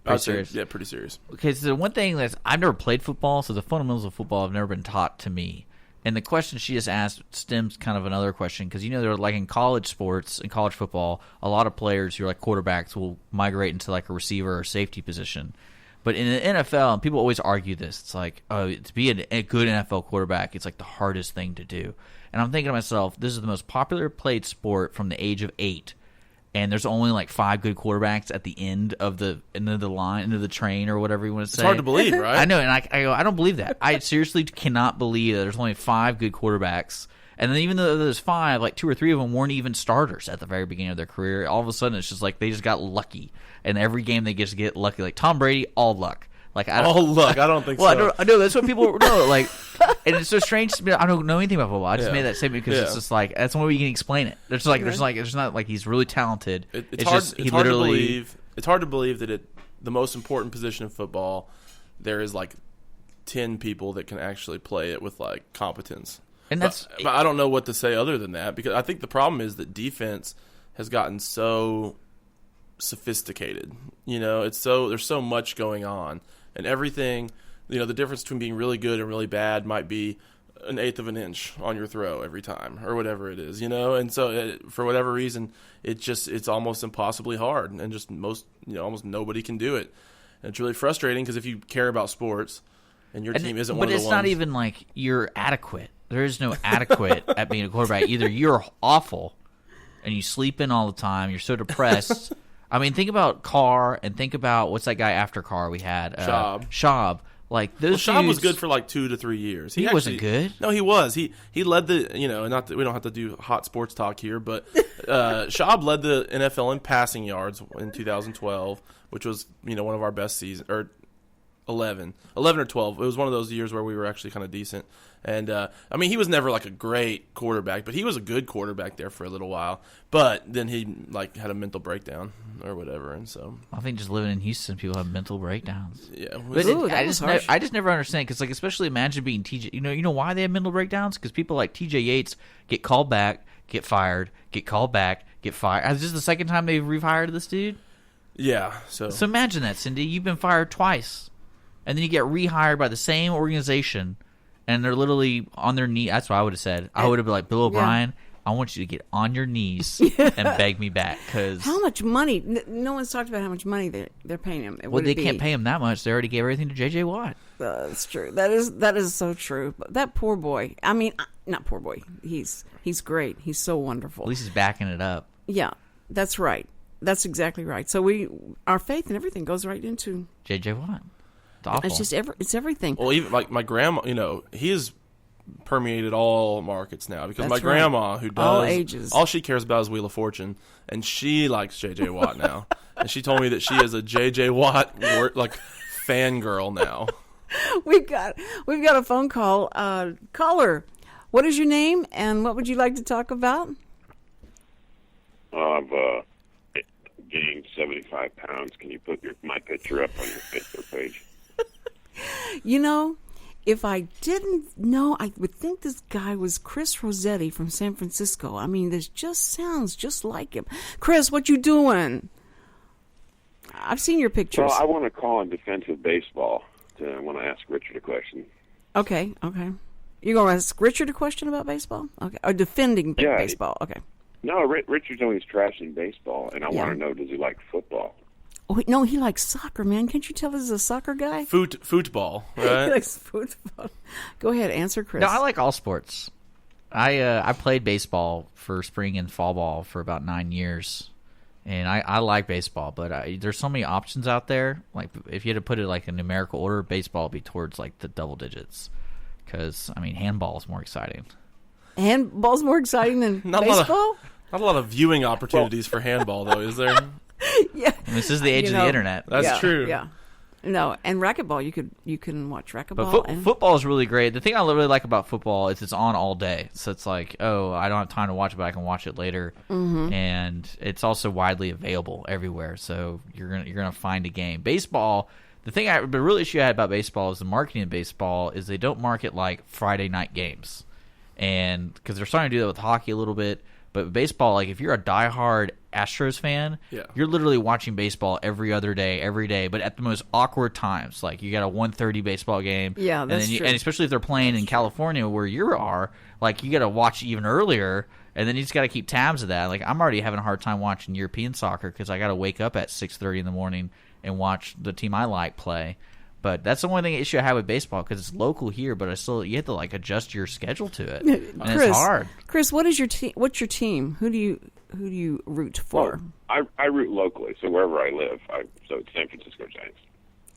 Speaker 2: Pretty serious. Yeah, pretty serious.
Speaker 3: Okay, so the one thing I've never played football, so the fundamentals of football have never been taught to me. And the question she just asked stems kind of another question, because they're like in college sports, in college football, a lot of players who are like quarterbacks will migrate into like a receiver or safety position. But in the NFL, and people always argue this, it's like, to be a good NFL quarterback, it's like the hardest thing to do. And I'm thinking to myself, this is the most popular played sport from the age of 8. And there's only like 5 good quarterbacks at the end of the line, end of the train, or whatever you want to say.
Speaker 2: It's hard to believe, right?
Speaker 3: I know, and I go, I don't believe that. I seriously cannot believe that there's only 5 good quarterbacks. And then even though there's 5, like 2 or 3 of them weren't even starters at the very beginning of their career. All of a sudden, it's just like they just got lucky. And every game they just get lucky. Like Tom Brady, all luck. Like
Speaker 2: all luck. I don't think so.
Speaker 3: I know that's what people know. Like, and it's so strange to me. I don't know anything about football. I just made that statement because it's just like that's the only way you can explain it. It's not like he's really talented.
Speaker 2: It's hard to believe that the most important position in football, there is like 10 people that can actually play it with like competence.
Speaker 3: And
Speaker 2: but I don't know what to say other than that, because I think the problem is that defense has gotten so sophisticated. There's so much going on. And everything, the difference between being really good and really bad might be 1/8 of an inch on your throw every time, or whatever it is, And so, for whatever reason, it's almost impossibly hard, and just almost nobody can do it. And it's really frustrating because if you care about sports, and your team isn't one of the ones,
Speaker 3: but it's not even like you're adequate. There is no adequate at being a quarterback. Either you're awful, and you sleep in all the time. You're so depressed. I mean, think about Carr, and think about what's that guy after Carr we had? Schaub. Like those.
Speaker 2: Schaub was good for like 2 to 3 years.
Speaker 3: He wasn't good.
Speaker 2: No, he was. He led the. Not that we don't have to do hot sports talk here, but Schaub led the NFL in passing yards in 2012, which was one of our best seasons, or 11 or 12. It was one of those years where we were actually kind of decent. And, he was never like a great quarterback, but he was a good quarterback there for a little while. But then he like had a mental breakdown or whatever, and so
Speaker 3: I think just living in Houston, people have mental breakdowns.
Speaker 2: Yeah,
Speaker 3: but I just never understand, because like especially imagine being TJ. You know why they have mental breakdowns? Because people like TJ Yates get called back, get fired, get called back, get fired. Is this the second time they've rehired this dude?
Speaker 2: Yeah. So
Speaker 3: imagine that, Cindy. You've been fired twice, and then you get rehired by the same organization. And they're literally on their knee. That's what I would have said. I would have been like, Bill O'Brien, I want you to get on your knees and beg me back. Cause
Speaker 1: how much money? No one's talked about how much money they're paying him.
Speaker 3: Well, they can't pay him that much. They already gave everything to J.J. Watt.
Speaker 1: That's true. That is so true. But that poor boy. I mean, not poor boy. He's great. He's so wonderful.
Speaker 3: At least he's backing it up.
Speaker 1: Yeah, that's right. That's exactly right. So our faith and everything goes right into
Speaker 3: J.J. Watt. Awful.
Speaker 1: It's just it's everything.
Speaker 2: Well, even like my grandma, he has permeated all markets now, because my grandma, who does
Speaker 1: all ages,
Speaker 2: all she cares about is Wheel of Fortune, and she likes J.J. Watt now. And she told me that she is a J.J. Watt fangirl now.
Speaker 1: We've got a phone call. Caller, what is your name and what would you like to talk about?
Speaker 11: I've gained 75 pounds. Can you put my picture up on your Facebook page?
Speaker 1: You know, if I didn't know, I would think this guy was Chris Rossetti from San Francisco. I mean, this just sounds just like him. Chris, what you doing? I've seen your pictures.
Speaker 11: Well, I want to call in defense of baseball. I want to ask Richard a question.
Speaker 1: Okay. You're going to ask Richard a question about baseball? Okay. Or defending baseball. Okay.
Speaker 11: No, Richard's always trashing baseball, and I want to know, does he like football?
Speaker 1: Oh, no, he likes soccer, man. Can't you tell he's a soccer guy?
Speaker 2: Football, right?
Speaker 1: He likes football. Go ahead, answer, Chris.
Speaker 3: No, I like all sports. I played baseball for spring and fall ball for about 9 years, and I like baseball, but there's so many options out there. Like, if you had to put it like in numerical order, baseball would be towards like the double digits, because, I mean, handball is more exciting.
Speaker 1: Handball's more exciting than baseball?
Speaker 2: Not a lot of viewing opportunities for handball, though, is there?
Speaker 1: Yeah.
Speaker 3: And this is the age of the internet.
Speaker 2: That's true.
Speaker 1: Yeah. No, and racquetball, you can watch racquetball.
Speaker 3: But football is really great. The thing I really like about football is it's on all day. So it's like, I don't have time to watch it, but I can watch it later. Mm-hmm. And it's also widely available everywhere. So you're gonna find a game. Baseball, the real issue I had about baseball is the marketing of baseball is they don't market like Friday night games, and because they're starting to do that with hockey a little bit. But baseball, like if you're a diehard Astros fan, you're literally watching baseball every other day, every day, but at the most awkward times. Like you got a 1:30 baseball game,
Speaker 1: that's true.
Speaker 3: And especially if they're playing in California where you are, like you got to watch even earlier, and then you just got to keep tabs of that. Like I'm already having a hard time watching European soccer because I got to wake up at 6:30 in the morning and watch the team I like play. But that's the only issue I have with baseball because it's local here, but you have to like adjust your schedule to it, and
Speaker 1: Chris,
Speaker 3: it's hard.
Speaker 1: Chris, what's your team? Who do you root for?
Speaker 11: Well, I root locally, so wherever I live, so it's San Francisco Giants.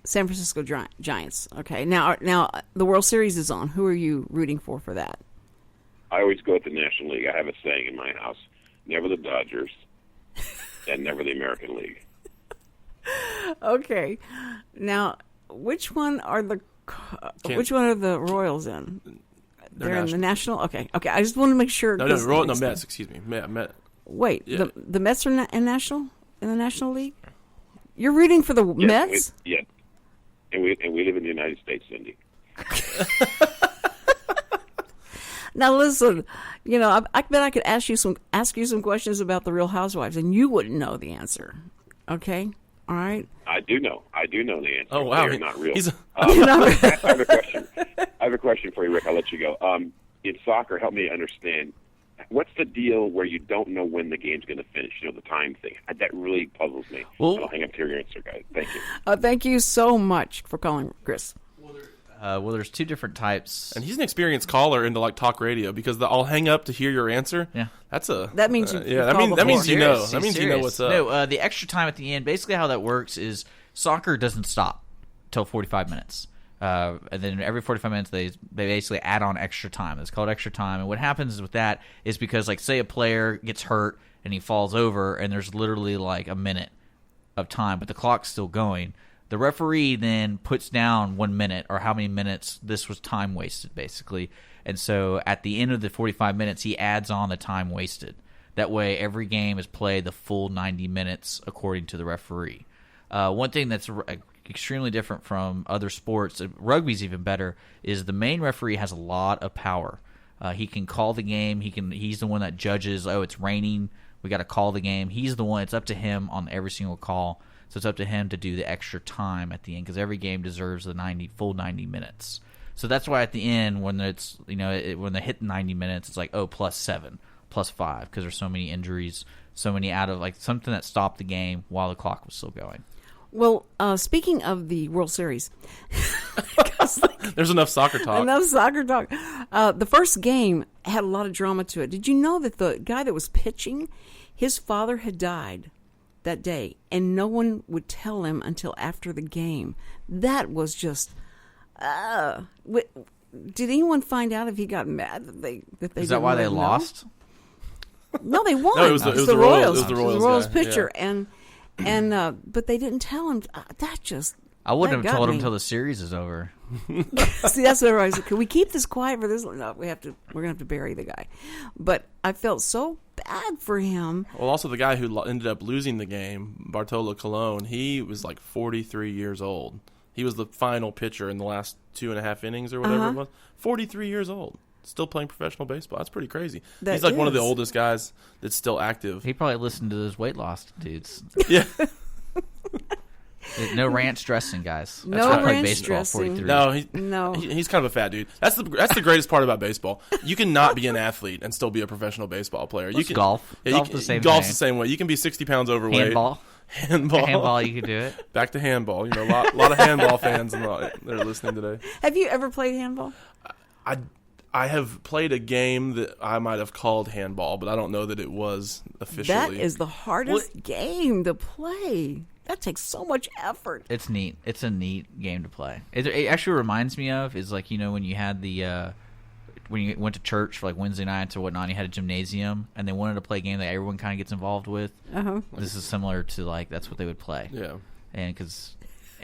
Speaker 1: San Francisco Giants. Okay, now the World Series is on. Who are you rooting for that?
Speaker 11: I always go with the National League. I have a saying in my house: never the Dodgers, and never the American League.
Speaker 1: Okay, now. Which one are the Royals in? They're in the National. Okay. I just want to make sure.
Speaker 2: No, Mets. Excuse me, Met.
Speaker 1: Wait, the Mets are in the National League. You're rooting for the Mets?
Speaker 11: And we live in the United States, Cindy.
Speaker 1: Now listen, I bet I could ask you some questions about the Real Housewives, and you wouldn't know the answer. Okay. All right.
Speaker 11: I do know the answer.
Speaker 2: Oh wow,
Speaker 11: they're not real.
Speaker 1: I
Speaker 11: have a question. I have a question for you, Rick. I'll let you go. In soccer, help me understand. What's the deal where you don't know when the game's going to finish? The time thing. That really puzzles me. Well, I'll hang up to your answer, guys. Thank you.
Speaker 1: Thank you so much for calling, Chris.
Speaker 3: Well, there's two different types,
Speaker 2: and he's an experienced caller into like talk radio because I'll hang up to hear your answer.
Speaker 3: Yeah,
Speaker 1: that means you.
Speaker 2: That means you know. That means you know what's up.
Speaker 3: No, the extra time at the end. Basically, how that works is soccer doesn't stop till 45 minutes, and then every 45 minutes they basically add on extra time. It's called extra time, and what happens with that is because like say a player gets hurt and he falls over, and there's literally like a minute of time, but the clock's still going. The referee then puts down 1 minute or how many minutes this was time wasted, basically. And so at the end of the 45 minutes, he adds on the time wasted. That way every game is played the full 90 minutes according to the referee. One thing that's extremely different from other sports, rugby's even better, is the main referee has a lot of power. He can call the game. He's the one that judges, it's raining, we got to call the game. He's the one, it's up to him on every single call. So it's up to him to do the extra time at the end because every game deserves the full 90 minutes. So that's why at the end when it's when they hit 90 minutes, it's like +7, +5 because there's so many injuries, so many out of like something that stopped the game while the clock was still going.
Speaker 1: Well, speaking of the World Series,
Speaker 2: there's enough soccer talk.
Speaker 1: The first game had a lot of drama to it. Did you know that the guy that was pitching, his father had died that day, and no one would tell him until after the game? That was just. Did anyone find out if he got mad that they?
Speaker 3: Is that why they lost?
Speaker 1: No, they won.
Speaker 2: No, it was the Royals. It was the Royals
Speaker 1: pitcher,
Speaker 2: yeah.
Speaker 1: and but they didn't tell him. That just.
Speaker 3: I wouldn't
Speaker 1: That
Speaker 3: have
Speaker 1: got
Speaker 3: told him
Speaker 1: me.
Speaker 3: until the series is over.
Speaker 1: See, that's what I was. Can we keep this quiet for this? No, we're gonna have to bury the guy. But I felt so bad for him.
Speaker 2: Well, also the guy who ended up losing the game, Bartolo Colon, he was like 43 years old. He was the final pitcher in the last 2.5 innings or whatever it was. 43 years old. Still playing professional baseball. That's pretty crazy. He's like one of the oldest guys that's still active.
Speaker 3: He probably listened to those weight loss dudes.
Speaker 2: Yeah.
Speaker 3: No ranch dressing, guys.
Speaker 1: No
Speaker 3: That's why I play
Speaker 1: ranch
Speaker 3: baseball.
Speaker 1: dressing.
Speaker 3: 43.
Speaker 1: No.
Speaker 2: He's kind of a fat dude. That's the greatest part about baseball. You can not be an athlete and still be a professional baseball player. You can
Speaker 3: golf.
Speaker 2: Yeah,
Speaker 3: Golf's the same
Speaker 2: golf's
Speaker 3: thing.
Speaker 2: the same way. You can be 60 pounds overweight.
Speaker 3: Handball. Handball, you can do it.
Speaker 2: Back to handball. You know, a lot of handball fans that are listening today.
Speaker 1: Have you ever played handball?
Speaker 2: I have played a game that I might have called handball, but I don't know that it was officially.
Speaker 1: That is the hardest game to play. That takes so much effort.
Speaker 3: It's neat. It's a neat game to play. It actually reminds me of is like, you know, when you had the when you went to church for like Wednesday nights or whatnot, and you had a gymnasium, and they wanted to play a game that everyone kind of gets involved with. This is similar to like that's what they would play.
Speaker 2: Yeah,
Speaker 3: and because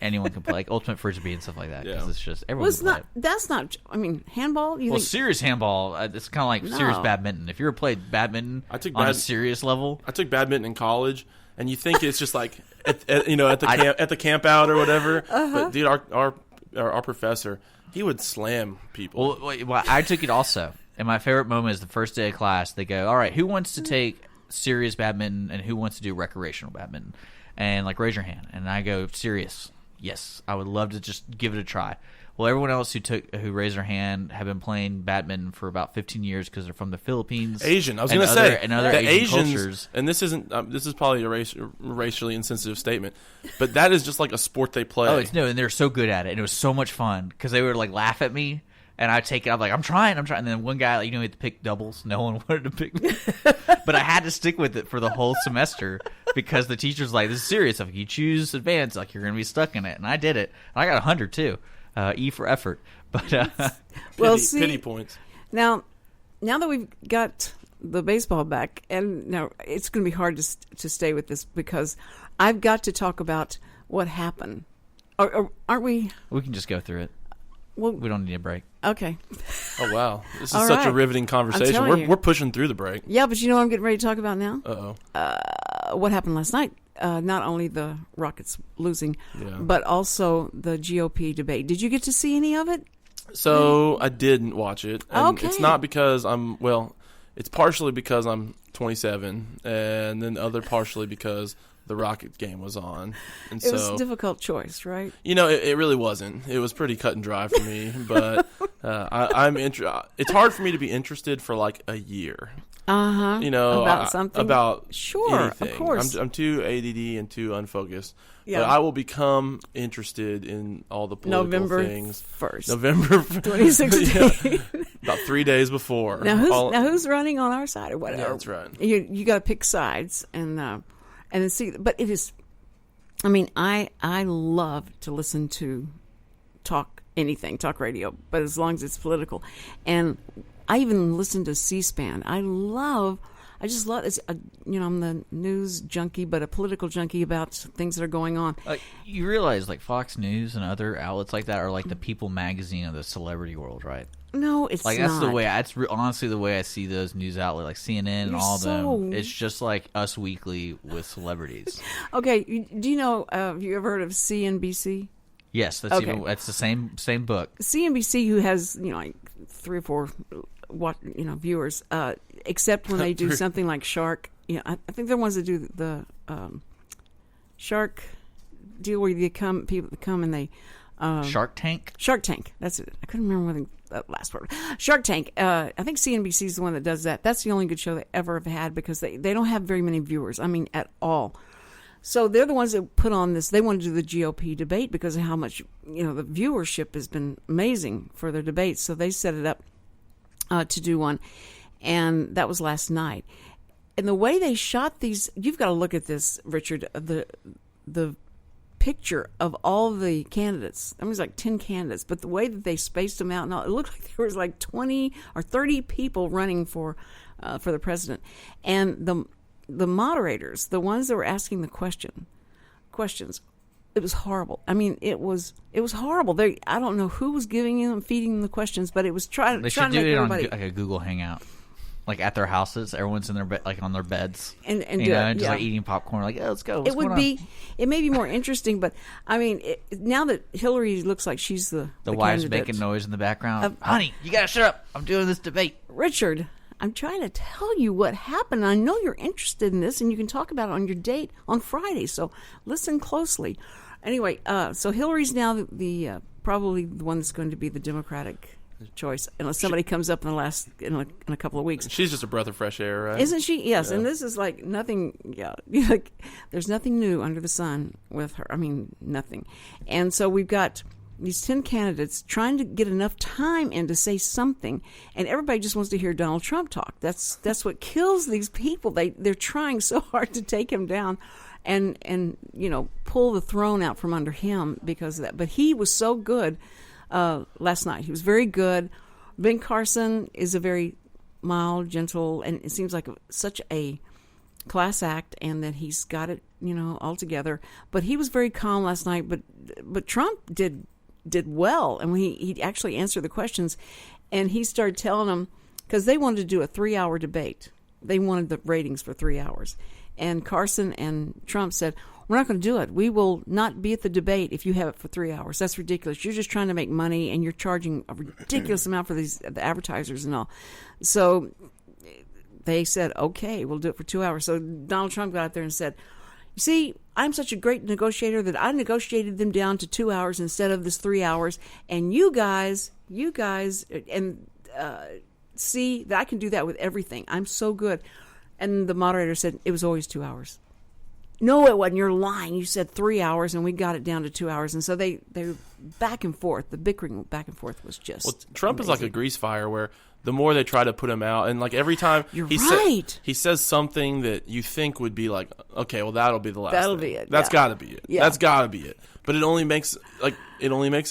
Speaker 3: anyone can play like ultimate frisbee and stuff like that. Because it's just everyone.
Speaker 1: Well,
Speaker 3: can play it.
Speaker 1: That's not. I mean, handball. You
Speaker 3: Well,
Speaker 1: think
Speaker 3: serious handball, it's kind of like serious badminton. If you ever played badminton on a serious level,
Speaker 2: I took badminton in college, and you think it's just like at the camp out or whatever. But dude, our professor, he would slam people.
Speaker 3: Well, I took it also, and my favorite moment is the first day of class. They go, "All right, who wants to take serious badminton, and who wants to do recreational badminton?" And like, raise your hand. And I go, serious. Yes, I would love to just give it a try. Well, everyone else who raised their hand have been playing badminton for about 15 years because they're from the Philippines.
Speaker 2: Asian, I was going to say,
Speaker 3: and other
Speaker 2: the
Speaker 3: Asian
Speaker 2: Asians,
Speaker 3: cultures.
Speaker 2: and this isn't. This is probably a racially insensitive statement, but that is just like a sport they play.
Speaker 3: Oh, and they're so good at it, and it was so much fun because they would like laugh at me, and I'd take it. I'm like, I'm trying, and then one guy, like, he had to pick doubles. No one wanted to pick me, but I had to stick with it for the whole semester because the teacher's like, "This is serious. If you choose advanced, like you're going to be stuck in it," and I did it. And I got 100 too. E for effort, but
Speaker 2: pity points.
Speaker 1: Now that we've got the baseball back, and now it's going to be hard to stay with this because I've got to talk about what happened. Or aren't we?
Speaker 3: We can just go through it.
Speaker 1: Well,
Speaker 3: we don't need a break.
Speaker 1: Okay.
Speaker 2: Oh wow, this is
Speaker 1: All
Speaker 2: such a
Speaker 1: right.
Speaker 2: riveting conversation. We're pushing through the break.
Speaker 1: Yeah, but you know what I'm getting ready to talk about now?
Speaker 2: Uh-oh.
Speaker 1: What happened last night? Not only the Rockets losing, but also the GOP debate. Did you get to see any of it?
Speaker 2: So I didn't watch it. And
Speaker 1: Okay.
Speaker 2: It's not because it's partially because I'm 27, and then other partially because the Rockets game was on. And
Speaker 1: It was a difficult choice, right?
Speaker 2: You know, it really wasn't. It was pretty cut and dry for me, but it's hard for me to be interested for like a year. You know,
Speaker 1: about something.
Speaker 2: About
Speaker 1: sure,
Speaker 2: anything.
Speaker 1: of course.
Speaker 2: I'm too ADD and too unfocused.
Speaker 1: Yeah.
Speaker 2: But I will become interested in all the political
Speaker 1: November
Speaker 2: things.
Speaker 1: 1st.
Speaker 2: November
Speaker 1: 2016.
Speaker 2: About 3 days before.
Speaker 1: Now who's running on our side or whatever?
Speaker 2: Yeah, that's right.
Speaker 1: You got to pick sides and then see. But it is. I mean, I love to listen to talk radio, but as long as it's political, and I even listen to C-SPAN. I just love it. I'm the news junkie, but a political junkie about things that are going on.
Speaker 3: You realize like Fox News and other outlets like that are like the People magazine of the celebrity world, right?
Speaker 1: No, it's
Speaker 3: like
Speaker 1: not.
Speaker 3: That's the way. That's honestly the way I see those news outlets, like CNN and all of them. It's just like Us Weekly with celebrities.
Speaker 1: Okay, do you know? Have you ever heard of CNBC?
Speaker 3: Yes, that's the same book.
Speaker 1: CNBC, who has like 3 or 4 viewers, except when they do something like Shark. I think they're the ones that do the Shark deal where people come and they
Speaker 3: Shark Tank.
Speaker 1: Shark Tank. That's it. I couldn't remember that last word. Shark Tank. I think CNBC is the one that does that. That's the only good show they ever have had because they don't have very many viewers. I mean, at all. So they're the ones that put on this. They want to do the GOP debate because of how much the viewership has been amazing for their debates. So they set it up to do one, and that was last night. And the way they shot these, you've got to look at this, Richard. The picture of all the candidates. I mean, it was like 10 candidates, but the way that they spaced them out, and all, it looked like there was like 20 or 30 people running for the president, and the moderators, the ones that were asking the questions, was horrible. I mean, it was horrible. I don't know who was feeding them the questions, but it was trying to make everybody.
Speaker 3: On like a Google Hangout, like at their houses. Everyone's in their like on their beds,
Speaker 1: and
Speaker 3: just like eating popcorn. Like, let's go.
Speaker 1: It may be more interesting, but I mean, now that Hillary looks like she's the
Speaker 3: wife's making noise in the background. Honey, you gotta shut up. I'm doing this debate.
Speaker 1: Richard, I'm trying to tell you what happened. I know you're interested in this, and you can talk about it on your date on Friday. So listen closely. Anyway, so Hillary's now the probably the one that's going to be the Democratic choice, unless somebody comes up in a couple of weeks.
Speaker 2: She's just a breath of fresh air, right?
Speaker 1: Isn't she? Yes. Yeah. And this is like nothing. Yeah, like there's nothing new under the sun with her. I mean, nothing. And so we've got these 10 candidates trying to get enough time in to say something, and everybody just wants to hear Donald Trump talk. That's what kills these people. They're trying so hard to take him down. And pull the throne out from under him because of that. But he was so good last night. He was very good. Ben Carson is a very mild, gentle, and it seems like such a class act, and that he's got it, all together. But he was very calm last night. But Trump did well, and when he actually answered the questions, and he started telling them, because they wanted to do a 3-hour debate. They wanted the ratings for 3 hours. And Carson and Trump said, we're not going to do it. We will not be at the debate if you have it for 3 hours. That's ridiculous. You're just trying to make money, and you're charging a ridiculous amount for the advertisers and all. So they said, okay, we'll do it for 2 hours. So Donald Trump got out there and said, you see, I'm such a great negotiator that I negotiated them down to 2 hours instead of this 3 hours. And you guys, and see that I can do that with everything. I'm so good. And the moderator said, it was always 2 hours. No, it wasn't. You're lying. You said 3 hours, and we got it down to 2 hours. And so they back and forth. The bickering back and forth was just
Speaker 2: Trump
Speaker 1: amazing.
Speaker 2: Is like a grease fire where the more they try to put him out, and like every time he says something that you think would be like, okay, well, that'll be the last
Speaker 1: That'll
Speaker 2: thing.
Speaker 1: be it.
Speaker 2: That's got to be it.
Speaker 1: Yeah.
Speaker 2: That's got to be it. But it only makes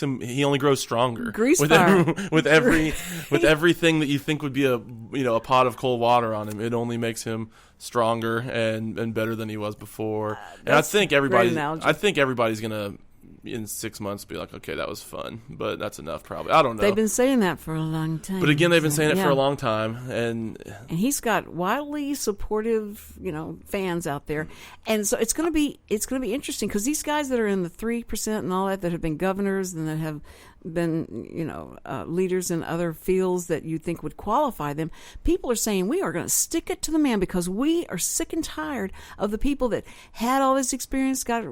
Speaker 2: him. He only grows stronger.
Speaker 1: Grease
Speaker 2: with
Speaker 1: fire.
Speaker 2: with everything that you think would be a pot of cold water on him. It only makes him stronger and better than he was before. And I think everybody's gonna in 6 months be like, okay, that was fun, but that's enough. Probably, I don't know.
Speaker 1: They've been saying that for a long time.
Speaker 2: But again, they've been saying it for a long time, and
Speaker 1: he's got wildly supportive, fans out there, and so it's going to be interesting because these guys that are in the 3% and all that have been governors and that have been leaders in other fields that you think would qualify them. People are saying we are going to stick it to the man because we are sick and tired of the people that had all this experience, got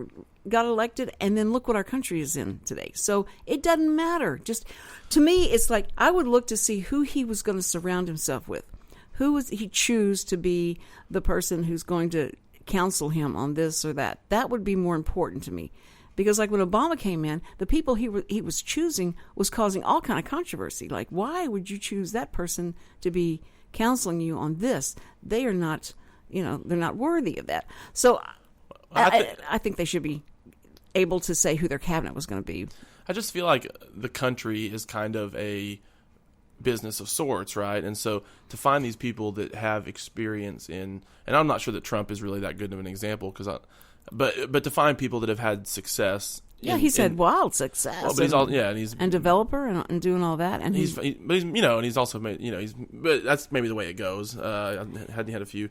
Speaker 1: elected, and then look what our country is in today. So it doesn't matter. Just to me, it's like I would look to see who he was going to surround himself with. Who would he choose to be the person who's going to counsel him on this or that? That would be more important to me. Because like when Obama came in, the people he was choosing was causing all kind of controversy. Like, why would you choose that person to be counseling you on this? They are not, they're not worthy of that. So I think they should be able to say who their cabinet was going to be.
Speaker 2: I just feel like the country is kind of a business of sorts, right? And so to find these people that have experience in, and I'm not sure that Trump is really that good of an example but to find people that have had success.
Speaker 1: He's had wild success.
Speaker 2: Well, but he's
Speaker 1: developer and doing all that, and
Speaker 2: he's also made but that's maybe the way it goes. Hadn't he had a few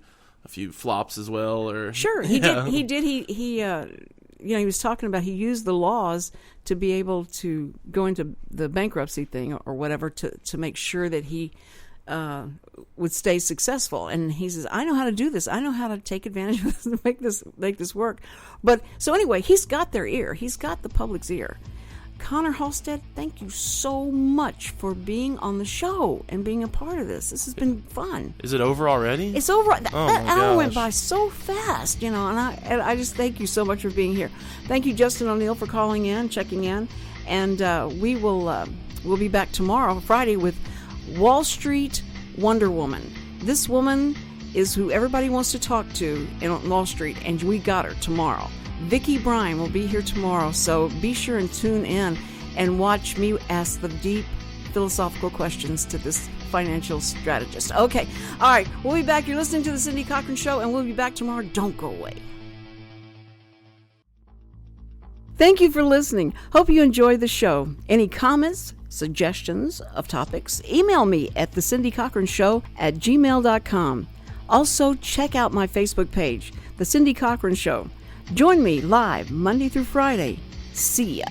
Speaker 2: flops as well, or
Speaker 1: sure he did. He was talking about he used the laws to be able to go into the bankruptcy thing or whatever to make sure that he would stay successful. And he says, I know how to do this. I know how to take advantage of this to make this work. But so anyway, he's got their ear. He's got the public's ear. Connor Halstead, thank you so much for being on the show and being a part of this. This has been fun.
Speaker 2: Is it over already?
Speaker 1: It's over. That hour went by so fast, and I just thank you so much for being here. Thank you, Justin O'Neill, for calling in, checking in, and we'll be back tomorrow, Friday, with Wall Street Wonder Woman. This woman is who everybody wants to talk to on Wall Street, and we got her tomorrow. Vicki Bryan will be here tomorrow, so be sure and tune in and watch me ask the deep philosophical questions to this financial strategist. Okay, all right, we'll be back. You're listening to the Cindy Cochran Show, and we'll be back tomorrow. Don't go away. Thank you for listening. Hope you enjoy the show. Any comments, suggestions of topics, email me at thecindycochrансhow@gmail.com. Also, check out my Facebook page, The Cindy Cochran Show. Join me live Monday through Friday. See ya.